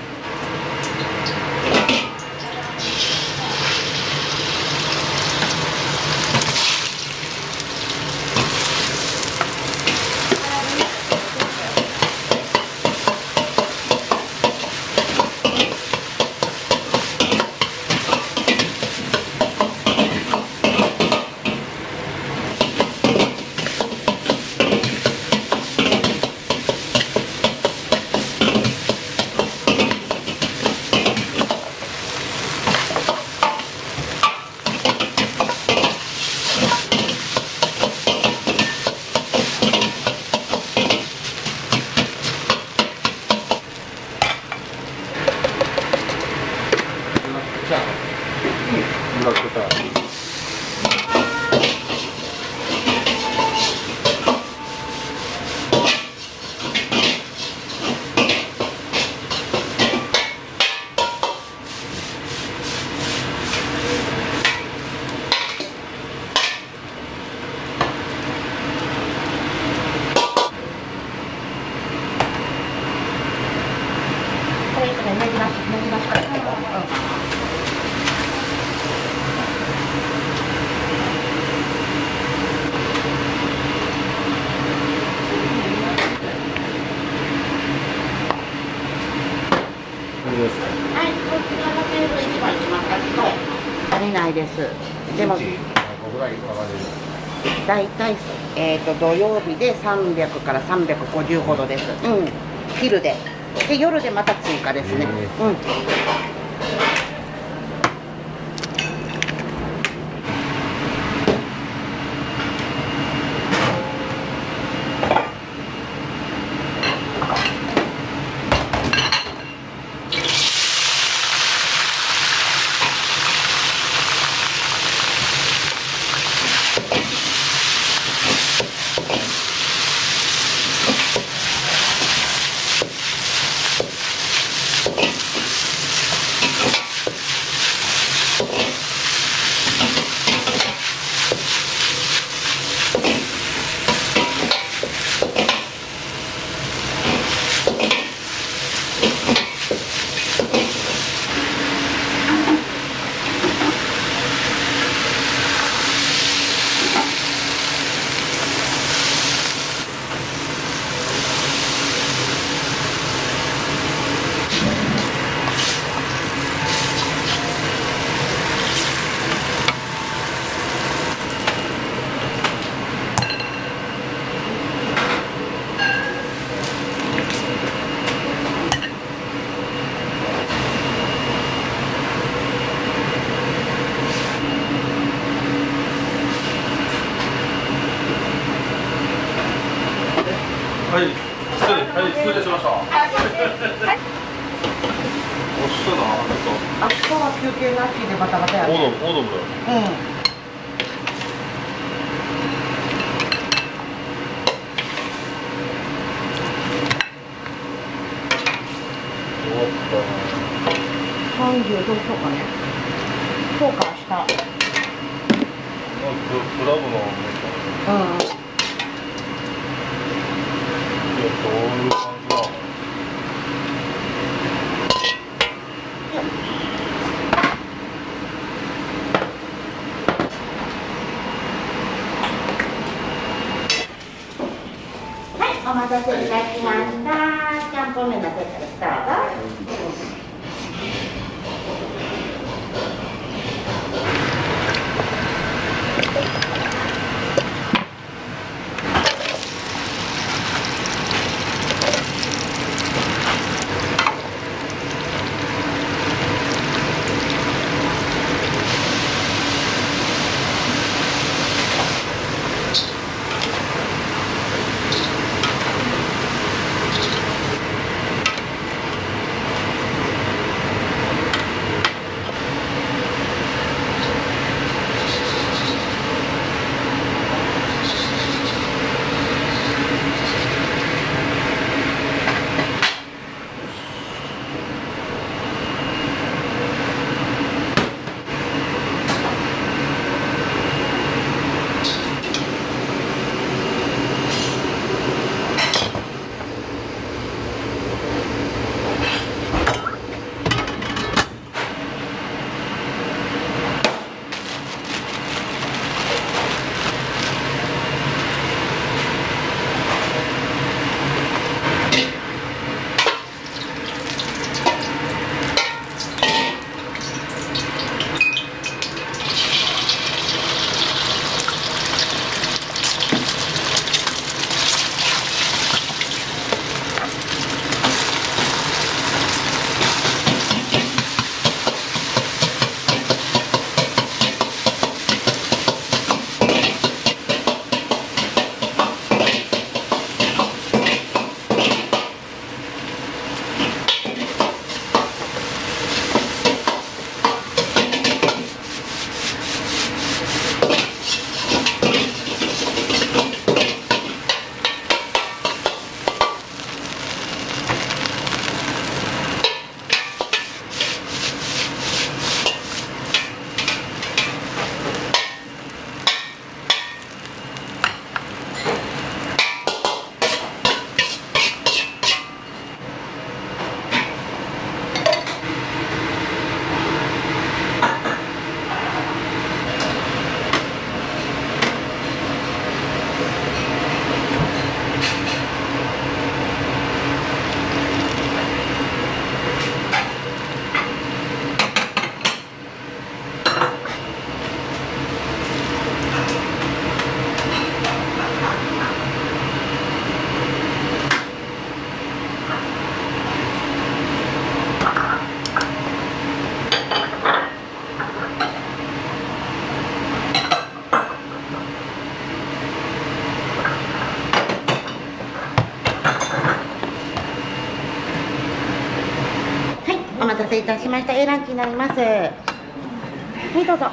[SPEAKER 5] ブラックター。
[SPEAKER 9] これねぎなしからね。はい、こちらのテーブル1番行きますか。足りないです。でもだいたい土曜日で300から350ほどです。うん、昼で夜でまた追加ですね。うん。
[SPEAKER 5] はい、失礼しました。おっしゃな、
[SPEAKER 9] あそこは休憩なしでバタバタやね。
[SPEAKER 5] オードブル。
[SPEAKER 9] 30どうしようかね。今日か明日。
[SPEAKER 5] ブラボのメーカー。
[SPEAKER 9] うん。
[SPEAKER 5] どういう感じなの？
[SPEAKER 9] お待たせいたしました。ちゃんぽん麺のセットです。どうぞ。お待たせいたしました。A ランチになります。はい、どうぞ。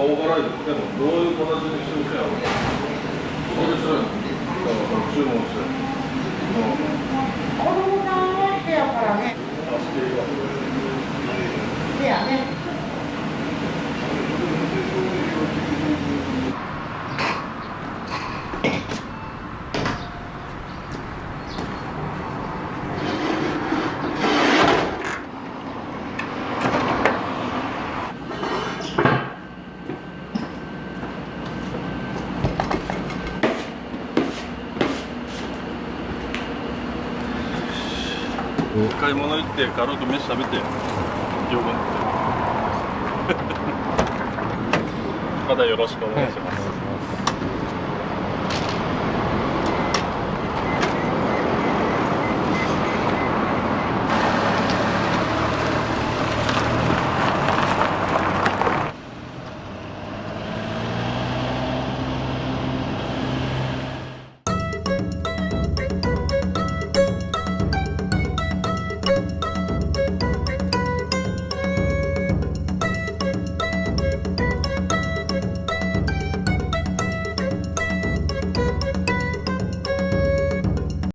[SPEAKER 5] オーバーライドでもどういう形にしてほしいやろう。そうでしょうよ。注文して。
[SPEAKER 9] 子供さんはしてやからね。せやね。
[SPEAKER 5] 買い物行って軽く飯食べて横にまたよろしくお願いします。